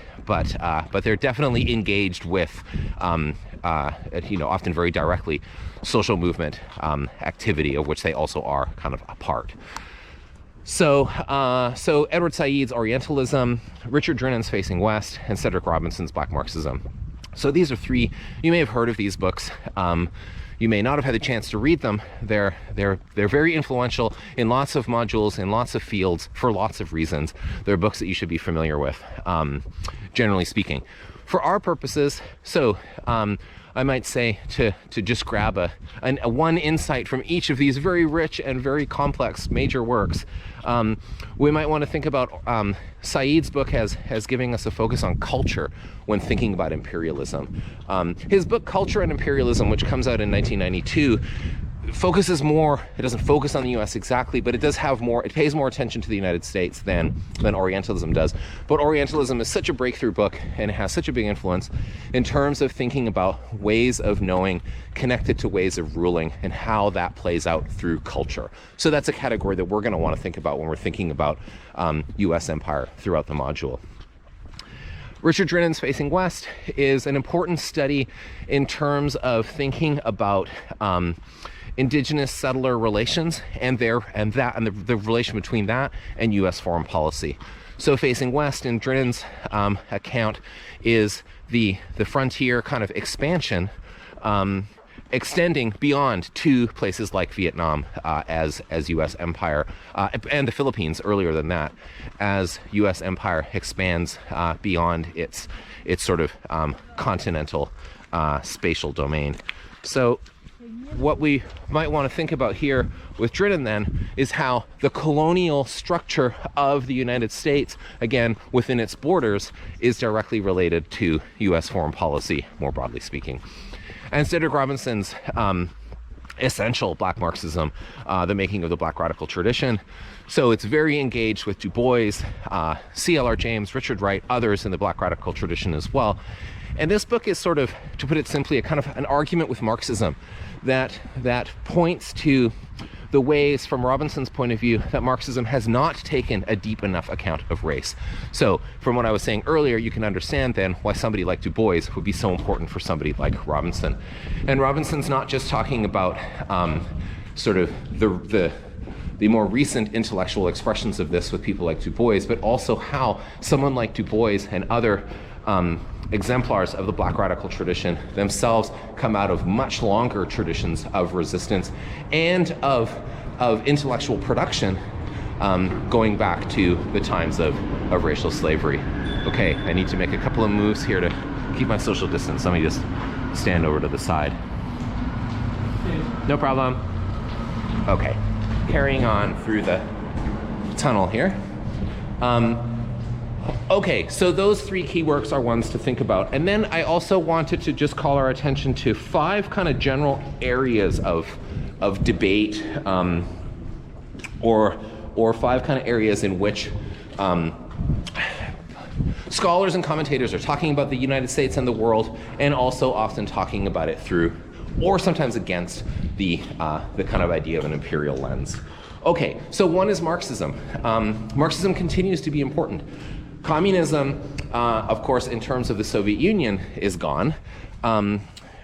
they're definitely engaged with, often very directly, social movement activity, of which they also are kind of a part. So Edward Said's Orientalism, Richard Drinnan's Facing West, and Cedric Robinson's Black Marxism. So these are 3, you may have heard of these books. You may not have had the chance to read them. They're very influential in lots of modules, in lots of fields, for lots of reasons. They're books that you should be familiar with, generally speaking. For our purposes, so I might say to just grab a one insight from each of these very rich and very complex major works. We might want to think about Said's book as giving us a focus on culture when thinking about imperialism. His book Culture and Imperialism, which comes out in 1992, focuses more, it doesn't focus on the US exactly, but it does have more, it pays more attention to the United States than Orientalism does. But Orientalism is such a breakthrough book, and it has such a big influence in terms of thinking about ways of knowing connected to ways of ruling and how that plays out through culture. So that's a category that we're going to want to think about when we're thinking about US empire throughout the module. Richard Drinnan's Facing West is an important study in terms of thinking about indigenous settler relations and the relation between that and U.S. foreign policy. So Facing West, in Drinnan's account, is the frontier kind of expansion, extending beyond to places like Vietnam as U.S. empire, and the Philippines earlier than that, as U.S. empire expands beyond its sort of continental spatial domain. So what we might want to think about here with Drinnan then is how the colonial structure of the United States, again within its borders, is directly related to U.S. foreign policy, more broadly speaking. And Cedric Robinson's essential Black Marxism, the making of the Black radical tradition. So it's very engaged with Du Bois, C.L.R. James, Richard Wright, others in the Black radical tradition as well. And this book is sort of, to put it simply, a kind of an argument with Marxism that points to the ways, from Robinson's point of view, that Marxism has not taken a deep enough account of race. So from what I was saying earlier, you can understand then why somebody like Du Bois would be so important for somebody like Robinson. And Robinson's not just talking about sort of the more recent intellectual expressions of this with people like Du Bois, but also how someone like Du Bois and other exemplars of the Black radical tradition themselves come out of much longer traditions of resistance and of intellectual production going back to the times of racial slavery. Okay, I need to make a couple of moves here to keep my social distance. Let me just stand over to the side. No problem. Okay, carrying on through the tunnel here. Okay, so those 3 key works are ones to think about. And then I also wanted to just call our attention to 5 kind of general areas of debate, or 5 kind of areas in which Scholars and commentators are talking about the United States and the world, and also often talking about it through, or sometimes against, the kind of idea of an imperial lens. Okay, so one is Marxism. Marxism continues to be important. Communism, of course, in terms of the Soviet Union, is gone.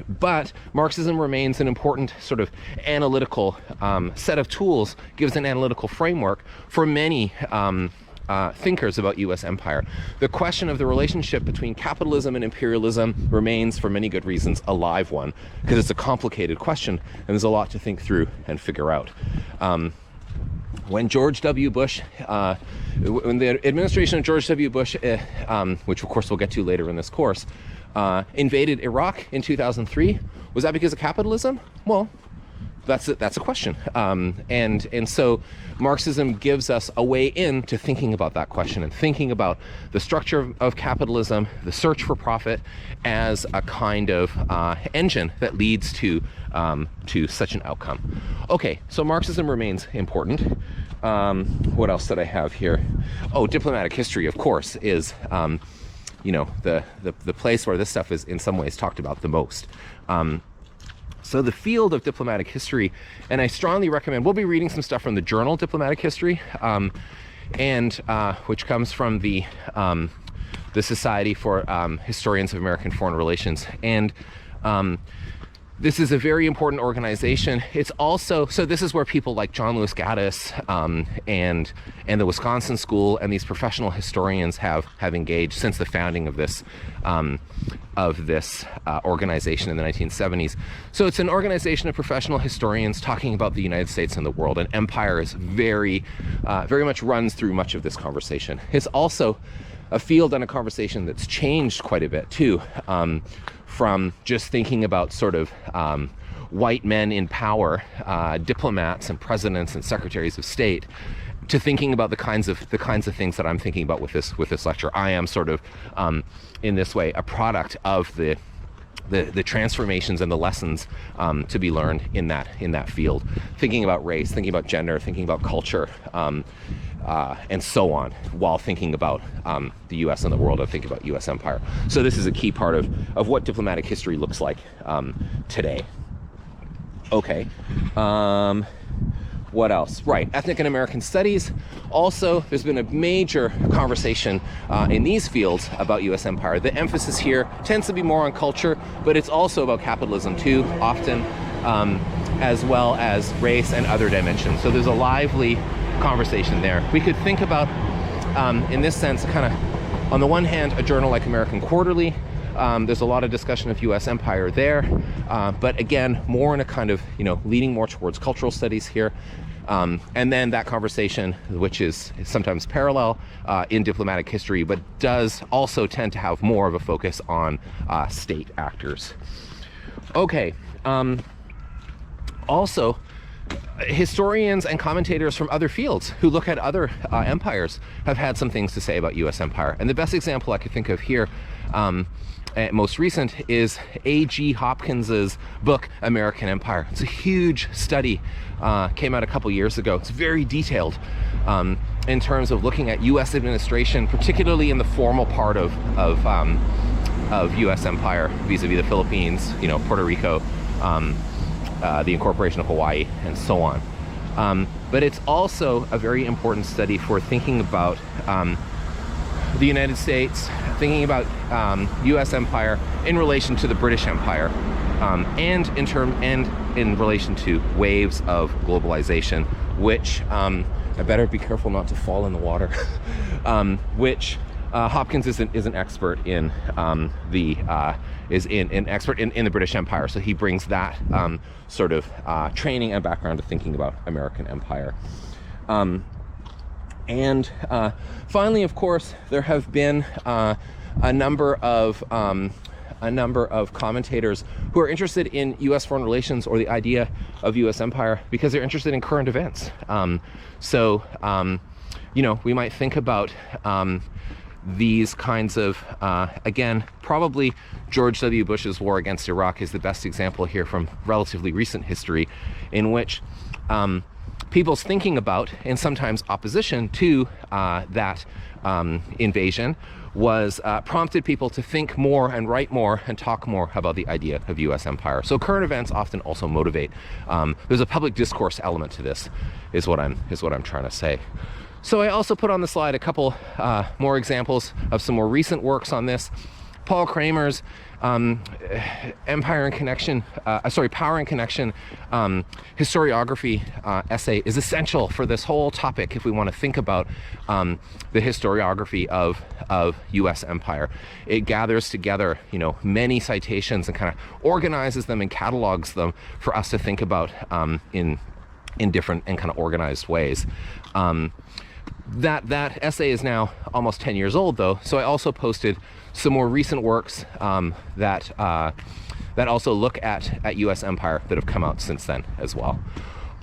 But Marxism remains an important sort of analytical set of tools, gives an analytical framework for many thinkers about U.S. empire. The question of the relationship between capitalism and imperialism remains, for many good reasons, a live one, because it's a complicated question, and there's a lot to think through and figure out. When George W. Bush, when the administration of George W. Bush, which of course we'll get to later in this course, invaded Iraq in 2003, was that because of capitalism? Well, that's a question. And so Marxism gives us a way into thinking about that question and thinking about the structure of capitalism, the search for profit, as a kind of engine that leads to such an outcome. Okay, so Marxism remains important. What else did I have here? Oh, diplomatic history, of course, is the place where this stuff is in some ways talked about the most. So the field of diplomatic history, and I strongly recommend, we'll be reading some stuff from the journal Diplomatic History, which comes from the Society for Historians of American Foreign Relations. And this is a very important organization. It's also, so this is where people like John Lewis Gaddis and the Wisconsin School and these professional historians have engaged since the founding of this organization in the 1970s. So it's an organization of professional historians talking about the United States and the world, and empire is very much runs through much of this conversation. It's also a field and a conversation that's changed quite a bit too, from just thinking about sort of white men in power, diplomats and presidents and secretaries of state, to thinking about the kinds of things that I'm thinking about with this lecture. I am sort of in this way a product of the transformations and the lessons to be learned in that field, thinking about race, thinking about gender, thinking about culture, and so on, while thinking about the U.S. and the world, and thinking about U.S. empire. So this is a key part of what diplomatic history looks like today. Okay. What else? Right, ethnic and American studies. Also, there's been a major conversation in these fields about U.S. empire. The emphasis here tends to be more on culture, but it's also about capitalism too, often, as well as race and other dimensions. So there's a lively conversation there. We could think about, in this sense, kind of, on the one hand, a journal like American Quarterly. There's a lot of discussion of U.S. empire there, but again, more in a kind of, leaning more towards cultural studies here. And then that conversation, which is sometimes parallel in diplomatic history, but does also tend to have more of a focus on state actors. Okay. Also, historians and commentators from other fields who look at other empires have had some things to say about U.S. empire. And the best example I could think of here, most recent, is A.G. Hopkins's book, American Empire. It's a huge study, came out a couple years ago. It's very detailed in terms of looking at U.S. administration, particularly in the formal part of U.S. empire, vis-a-vis the Philippines, Puerto Rico, the incorporation of Hawaii, and so on. But it's also a very important study for thinking about the United States, thinking about U.S. empire in relation to the British Empire, and in relation to waves of globalization, which I better be careful not to fall in the water, which Hopkins is an expert in an expert in the British Empire. So he brings that sort of training and background to thinking about American empire. And finally, of course, there have been a number of commentators who are interested in U.S. foreign relations or the idea of U.S. empire because they're interested in current events. We might think about these kinds of, again, probably George W. Bush's war against Iraq is the best example here from relatively recent history, in which people's thinking about, and sometimes opposition to that invasion, was prompted people to think more and write more and talk more about the idea of U.S. empire. So current events often also motivate. There's a public discourse element to this, is what I'm trying to say. So I also put on the slide a couple more examples of some more recent works on this. Paul Kramer's Power and Connection historiography essay is essential for this whole topic if we want to think about the historiography of U.S. empire. It gathers together, many citations and kind of organizes them and catalogs them for us to think about in different and kind of organized ways. That essay is now almost 10 years old, though, so I also posted some more recent works that also look at U.S. empire that have come out since then as well.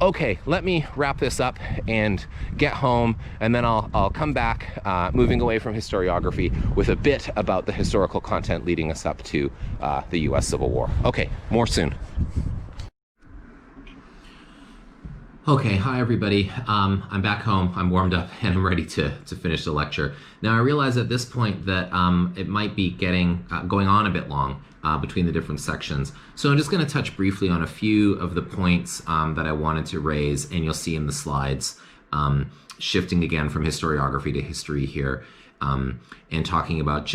Okay, let me wrap this up and get home, and then I'll come back, moving away from historiography, with a bit about the historical content leading us up to the U.S. Civil War. Okay, more soon. Okay, hi everybody. I'm back home, I'm warmed up, and I'm ready to finish the lecture. Now I realize at this point that it might be going on a bit long between the different sections. So I'm just going to touch briefly on a few of the points that I wanted to raise, and you'll see in the slides, shifting again from historiography to history here, and talking about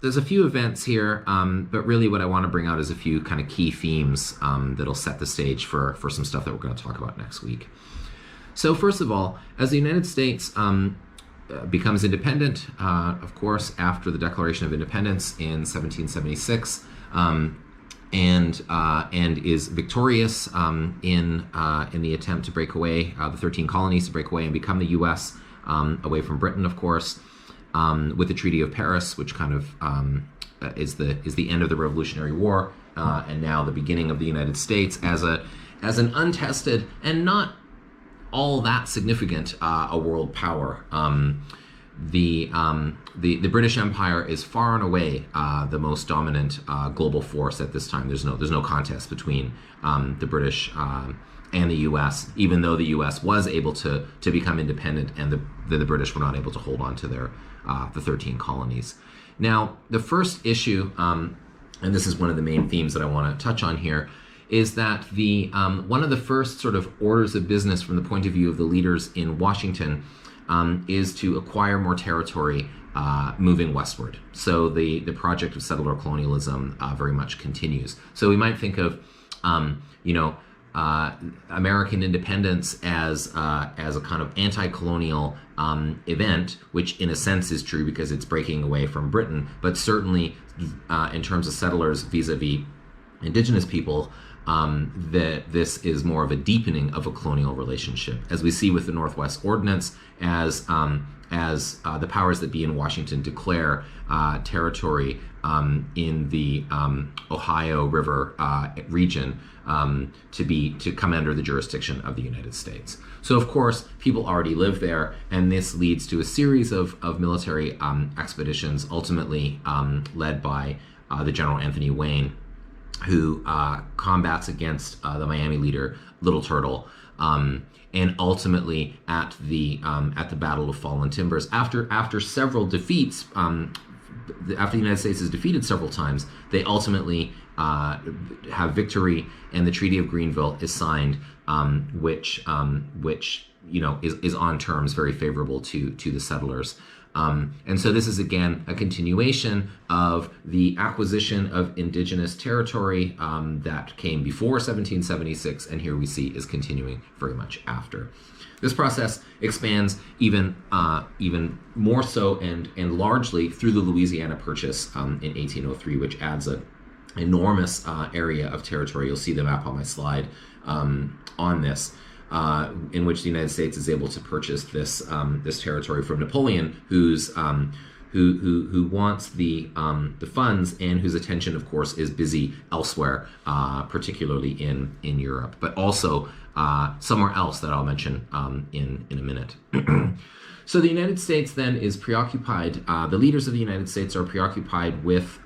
there's a few events here, but really what I want to bring out is a few kind of key themes that'll set the stage for some stuff that we're going to talk about next week. So first of all, as the United States becomes independent, of course, after the Declaration of Independence in 1776, and is victorious in the attempt to break away, the 13 colonies to break away and become the U.S. Away from Britain, of course. With the Treaty of Paris, which kind of is the end of the Revolutionary War, and now the beginning of the United States as an untested and not all that significant a world power. The British Empire is far and away the most dominant global force at this time. There's no contest between the British and the U.S., even though the U.S. was able to become independent, and the British were not able to hold on to the 13 colonies. Now, the first issue, and this is one of the main themes that I want to touch on here, is that one of the first sort of orders of business from the point of view of the leaders in Washington is to acquire more territory moving westward. So the project of settler colonialism very much continues. So we might think of, American independence as a kind of anti-colonial event, which in a sense is true because it's breaking away from Britain, but certainly in terms of settlers vis-a-vis indigenous people, that this is more of a deepening of a colonial relationship, as we see with the Northwest Ordinance, as the powers that be in Washington declare territory in the Ohio River region to come under the jurisdiction of the United States. So of course, people already live there, and this leads to a series of military expeditions, ultimately led by the General Anthony Wayne, who combats against the Miami leader Little Turtle, and ultimately at the Battle of Fallen Timbers, after several defeats. After the United States is defeated several times, they ultimately have victory, and the Treaty of Greenville is signed, which is on terms very favorable to the settlers. And so this is again a continuation of the acquisition of indigenous territory that came before 1776, and here we see is continuing very much after. This process expands even more so and largely through the Louisiana Purchase in 1803, which adds an enormous area of territory. You'll see the map on my slide on this, in which the United States is able to purchase this territory from Napoleon, who wants the funds, and whose attention, of course, is busy elsewhere, particularly in Europe, but also somewhere else that I'll mention in a minute. So the United States then is preoccupied. The leaders of the United States are preoccupied with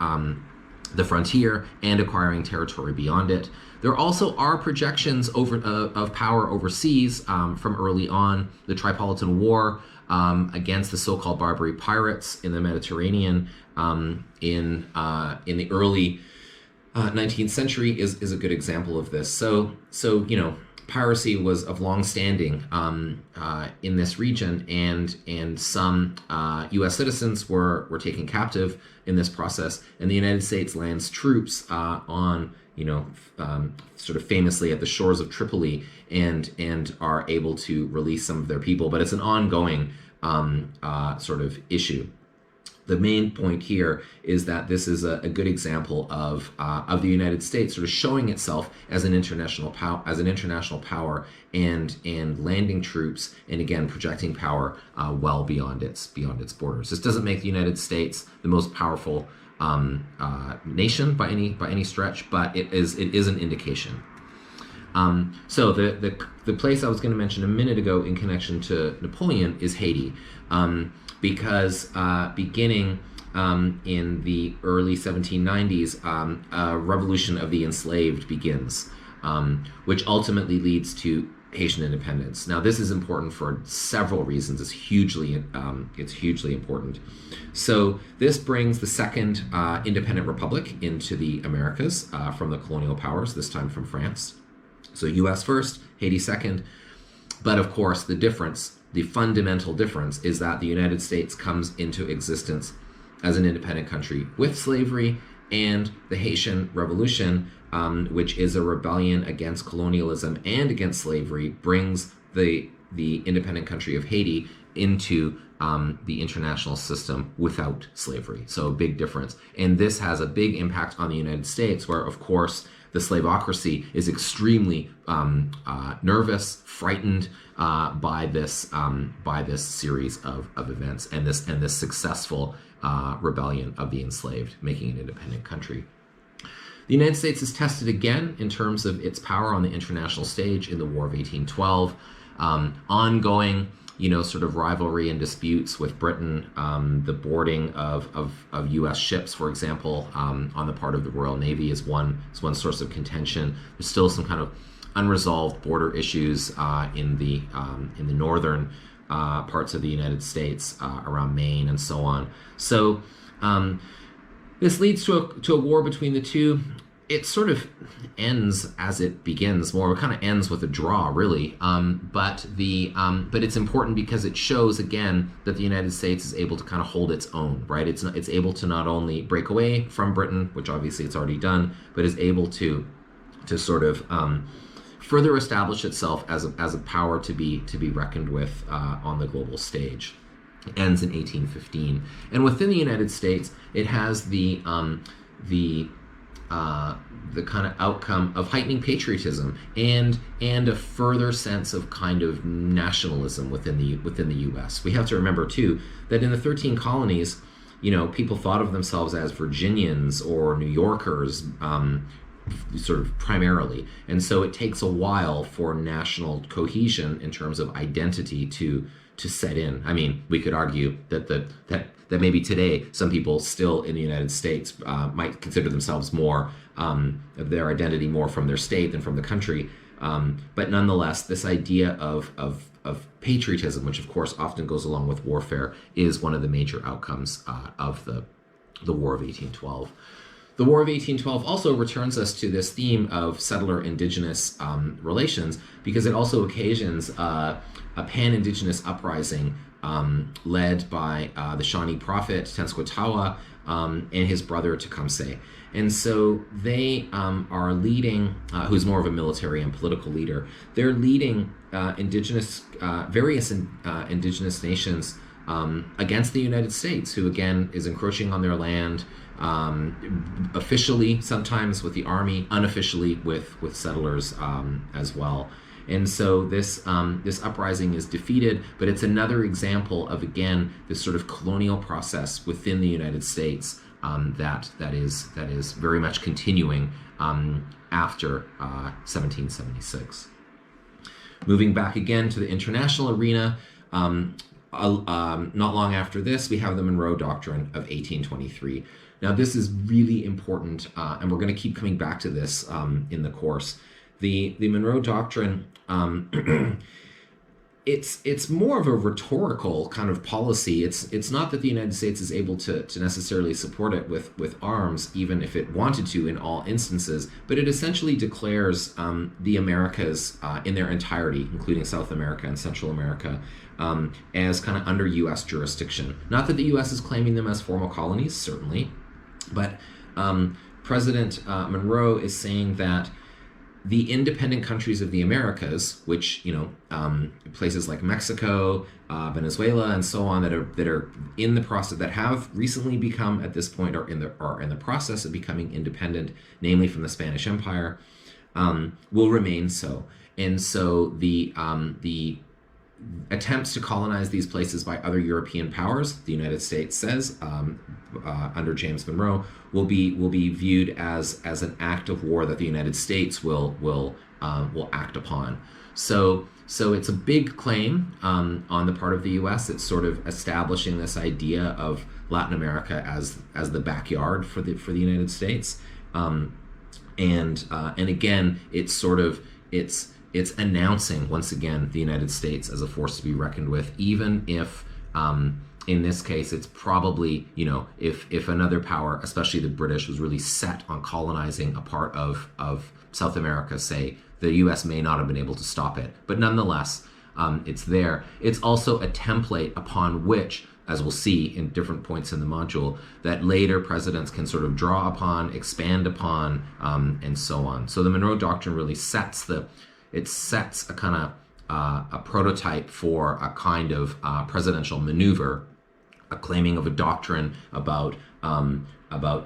the frontier and acquiring territory beyond it. There also are projections of power overseas from early on. The Tripolitan War against the so-called Barbary pirates in the Mediterranean in the early 19th century is a good example of this. So piracy was of long standing in this region, and some U.S. citizens were taken captive in this process, and the United States lands troops on sort of famously at the shores of Tripoli, and are able to release some of their people. But it's an ongoing sort of issue. The main point here is that this is a good example of the United States sort of showing itself as an international power, and landing troops, and again projecting power well beyond its borders. This doesn't make the United States the most powerful nation by any stretch, but it is an indication. So the place I was going to mention a minute ago in connection to Napoleon is Haiti. Because beginning in the early 1790s, a revolution of the enslaved begins, which ultimately leads to Haitian independence. Now, this is important for several reasons. It's hugely important. So this brings the second independent republic into the Americas from the colonial powers, this time from France. So U.S. first, Haiti second. But of course, the fundamental difference is that the United States comes into existence as an independent country with slavery, and the Haitian Revolution, which is a rebellion against colonialism and against slavery, brings the independent country of Haiti into the international system without slavery. So a big difference. And this has a big impact on the United States, where, of course, the slaveocracy is extremely nervous, frightened by this series of events, and this successful rebellion of the enslaved, making an independent country. The United States is tested again in terms of its power on the international stage in the War of 1812. Ongoing, sort of rivalry and disputes with Britain, the boarding of U.S. ships, for example, on the part of the Royal Navy is one source of contention. There's still some kind of unresolved border issues in the northern parts of the United States, around Maine and so on. So this leads to a war between the two. It sort of ends as it begins. More, it kind of ends with a draw, really. But it's important because it shows again that the United States is able to kind of hold its own, right? It's able to not only break away from Britain, which obviously it's already done, but is able to sort of further establish itself as a power to be reckoned with on the global stage. It ends in 1815, and within the United States, it has the kind of outcome of heightening patriotism and a further sense of kind of nationalism within the U.S. We have to remember too that in the 13 colonies, people thought of themselves as Virginians or New Yorkers, sort of primarily, and so it takes a while for national cohesion in terms of identity to set in. I mean, we could argue that maybe today some people still in the United States might consider themselves more their identity more from their state than from the country. But nonetheless, this idea of patriotism, which of course often goes along with warfare, is one of the major outcomes of the War of 1812. The War of 1812 also returns us to this theme of settler-indigenous relations, because it also occasions a pan-indigenous uprising led by the Shawnee prophet Tenskwatawa and his brother Tecumseh. And so they are leading, who's more of a military and political leader, they're leading various indigenous nations against the United States, who again is encroaching on their land, officially sometimes with the army, unofficially with settlers as well. And so this uprising is defeated, but it's another example of, again, this sort of colonial process within the United States that is very much continuing after 1776. Moving back again to the international arena, not long after this, we have the Monroe Doctrine of 1823. Now, this is really important, and we're going to keep coming back to this in the course. The Monroe Doctrine, it's more of a rhetorical kind of policy. It's not that the United States is able to necessarily support it with arms, even if it wanted to in all instances, but it essentially declares the Americas in their entirety, including South America and Central America, as kind of under U.S. jurisdiction. Not that the U.S. is claiming them as formal colonies, certainly, but President Monroe is saying that the independent countries of the Americas, which, places like Mexico, Venezuela, and so on, that are in the process, that have recently become, at this point, are in the process of becoming independent, namely from the Spanish Empire, will remain so. And so the attempts to colonize these places by other European powers, the United States says, under James Monroe, will be viewed as an act of war that the United States will act upon. So it's a big claim on the part of the U.S. It's sort of establishing this idea of Latin America as the backyard for the United States, and again, it's announcing once again the United States as a force to be reckoned with, even if in this case it's probably, if another power, especially the British, was really set on colonizing a part of South America, say, the U.S. may not have been able to stop it. But nonetheless, it's there. It's also a template upon which, as we'll see in different points in the module, that later presidents can sort of draw upon, expand upon, and so on. So the Monroe Doctrine really sets a kind of a prototype for a kind of presidential maneuver, a claiming of a doctrine about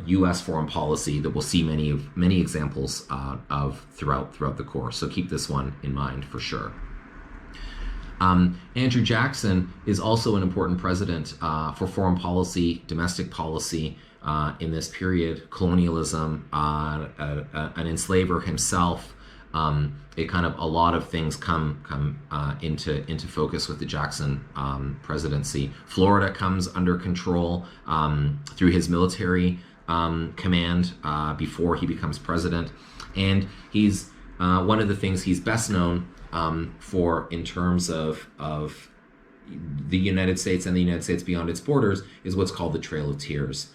U.S. foreign policy that we'll see many examples of throughout the course. So keep this one in mind for sure. Andrew Jackson is also an important president for foreign policy, domestic policy in this period. Colonialism, an enslaver himself. A lot of things come into focus with the Jackson presidency. Florida comes under control through his military command before he becomes president, and he's one of the things he's best known for in terms of the United States and the United States beyond its borders is what's called the Trail of Tears.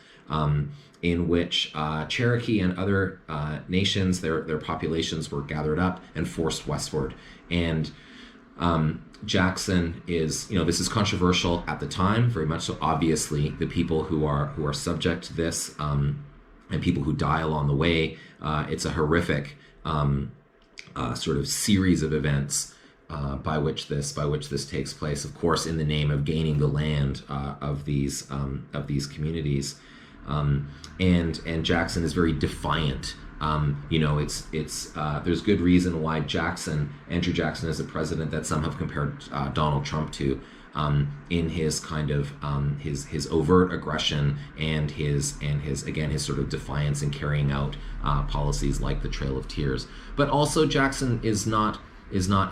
In which Cherokee and other nations, their populations were gathered up and forced westward. And Jackson is, this is controversial at the time, very much so. Obviously, the people who are subject to this and people who die along the way, it's a horrific sort of series of events by which this takes place. Of course, in the name of gaining the land of these communities. And Jackson is very defiant. There's good reason why Andrew Jackson is a president that some have compared Donald Trump to, in his kind of his overt aggression and his sort of defiance in carrying out policies like the Trail of Tears. But also Jackson is not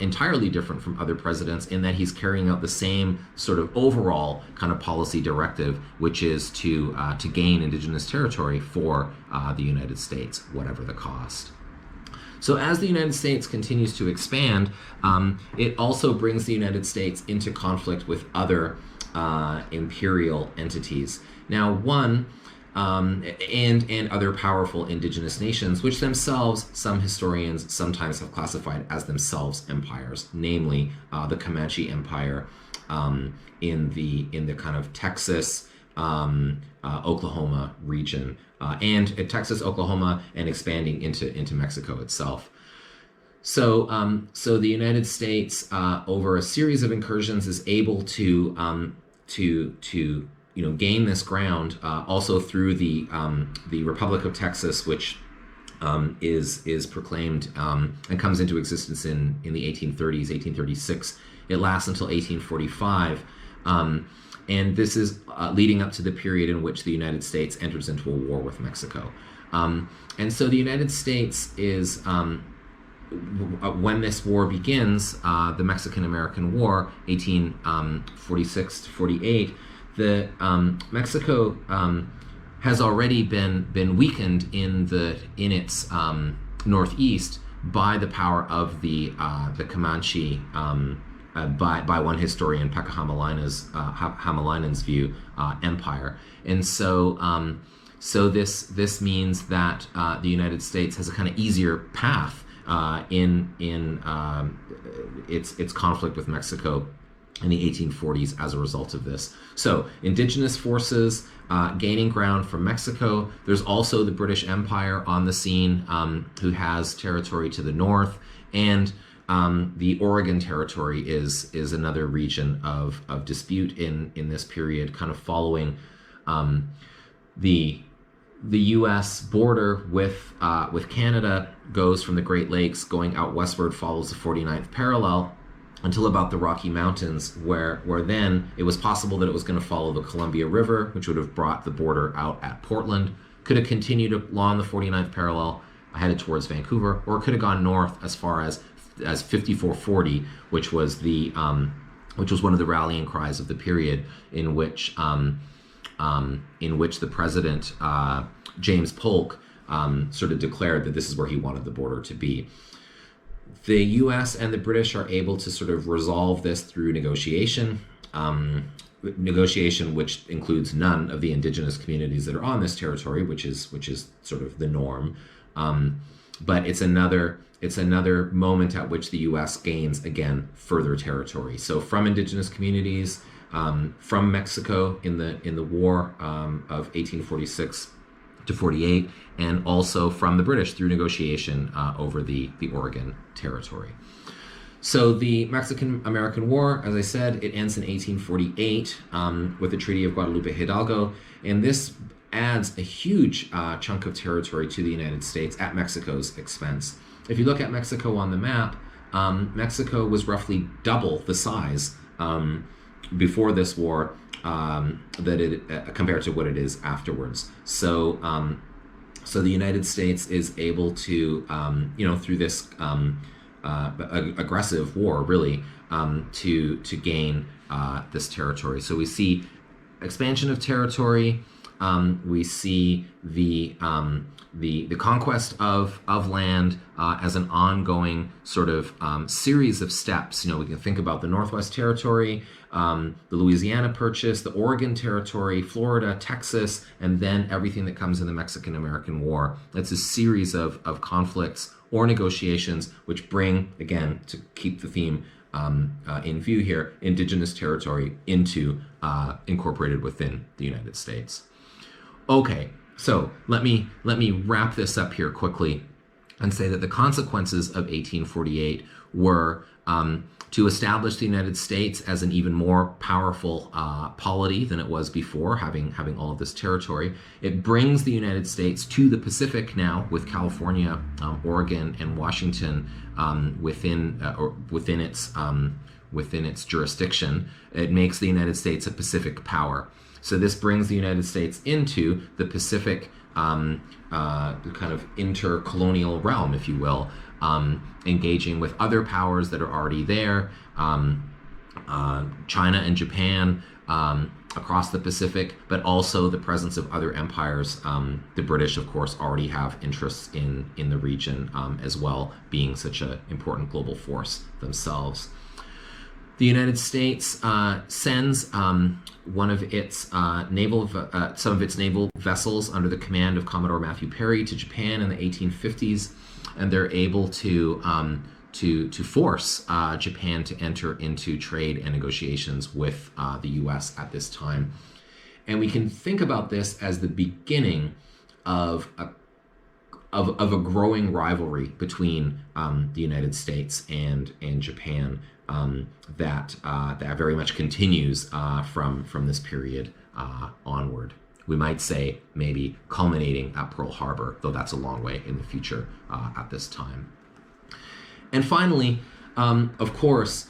entirely different from other presidents in that he's carrying out the same sort of overall kind of policy directive, which is to gain indigenous territory for the United States, whatever the cost. So as the United States continues to expand, it also brings the United States into conflict with other imperial entities. Now, and other powerful indigenous nations, which themselves, some historians sometimes have classified as themselves empires, namely the Comanche Empire in the kind of Texas, Oklahoma region, and Texas, Oklahoma, and expanding into Mexico itself. So the United States, over a series of incursions, is able to gain this ground, also through the Republic of Texas, which is proclaimed and comes into existence in the 1830s, 1836. It lasts until 1845, and this is leading up to the period in which the United States enters into a war with Mexico. And so the United States is when this war begins, the Mexican-American War, 1846 to 48, the Mexico has already been weakened in its northeast by the power of the Comanche, by one historian, Pekka Hämäläinen's view, empire, and so this means that the United States has a kind of easier path in its conflict with Mexico in the 1840s as a result of this. So indigenous forces gaining ground from Mexico. There's also the British Empire on the scene, who has territory to the north, and the Oregon Territory is another region of dispute in this period, kind of following the U.S. border with Canada goes from the Great Lakes going out westward, follows the 49th parallel until about the Rocky Mountains, where then it was possible that it was going to follow the Columbia River, which would have brought the border out at Portland, could have continued along the 49th parallel, headed towards Vancouver, or could have gone north as far as 5440, which was one of the rallying cries of the period, in which the president James Polk sort of declared that this is where he wanted the border to be. The U.S. and the British are able to sort of resolve this through negotiation, which includes none of the indigenous communities that are on this territory, which is sort of the norm. But it's another moment at which the U.S. gains again further territory. So from indigenous communities, from Mexico in the war of 1846 to 48, and also from the British through negotiation over the Oregon Territory. So the Mexican-American War, as I said, it ends in 1848 with the Treaty of Guadalupe Hidalgo, and this adds a huge chunk of territory to the United States at Mexico's expense. If you look at Mexico on the map, Mexico was roughly double the size before this war compared to what it is afterwards. So the United States is able to, through this aggressive war, really, to gain this territory. So we see expansion of territory. We see the conquest of land as an ongoing sort of series of steps. We can think about the Northwest Territory, the Louisiana Purchase, the Oregon Territory, Florida, Texas, and then everything that comes in the Mexican-American War. That's a series of conflicts or negotiations which bring, again, to keep the theme in view here, indigenous territory into incorporated within the United States. Okay, so let me wrap this up here quickly and say that the consequences of 1848 were to establish the United States as an even more powerful polity than it was before, having all of this territory. It brings the United States to the Pacific now, with California, Oregon, and Washington within its jurisdiction. It makes the United States a Pacific power. So this brings the United States into the Pacific kind of intercolonial realm, if you will, engaging with other powers that are already there, China and Japan across the Pacific, but also the presence of other empires. The British, of course, already have interests in the region as well, being such an important global force themselves. The United States sends some of its naval vessels under the command of Commodore Matthew Perry to Japan in the 1850s, and they're able to force Japan to enter into trade and negotiations with the U.S. at this time. And we can think about this as the beginning of a growing rivalry between the United States and Japan that very much continues from this period onward. We might say maybe culminating at Pearl Harbor, though that's a long way in the future at this time. And finally, of course,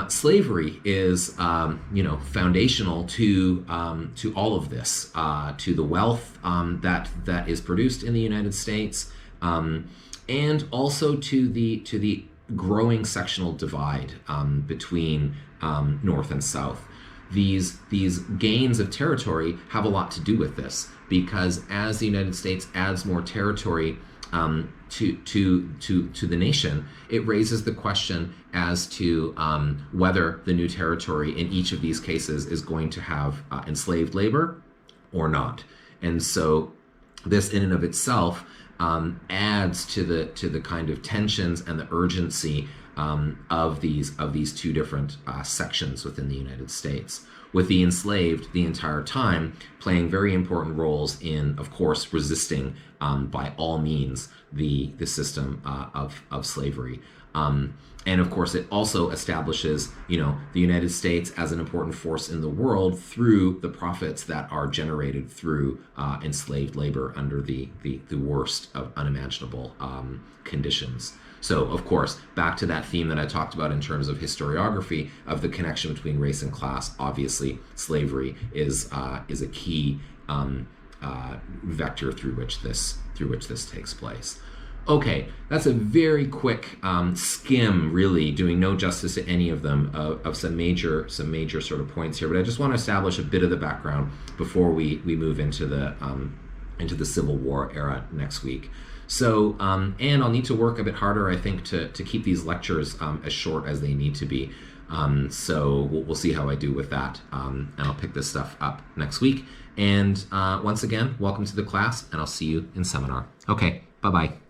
slavery is foundational to all of this, to the wealth that is produced in the United States, and also to the growing sectional divide between North and South. These gains of territory have a lot to do with this, because as the United States adds more territory to the nation, it raises the question as to whether the new territory in each of these cases is going to have enslaved labor or not. And so this in and of itself adds to the kind of tensions and the urgency of these two different sections within the United States, with the enslaved the entire time playing very important roles in, of course, resisting by all means the system of slavery. And of course, it also establishes, the United States as an important force in the world through the profits that are generated through enslaved labor under the worst of unimaginable conditions. So, of course, back to that theme that I talked about in terms of historiography of the connection between race and class. Obviously, slavery is a key vector through which this takes place. Okay, that's a very quick skim, really doing no justice to any of them, of some major sort of points here. But I just want to establish a bit of the background before we move into the Civil War era next week. So, and I'll need to work a bit harder, I think, to keep these lectures as short as they need to be. So we'll see how I do with that, and I'll pick this stuff up next week. And once again, welcome to the class, and I'll see you in seminar. Okay, bye-bye.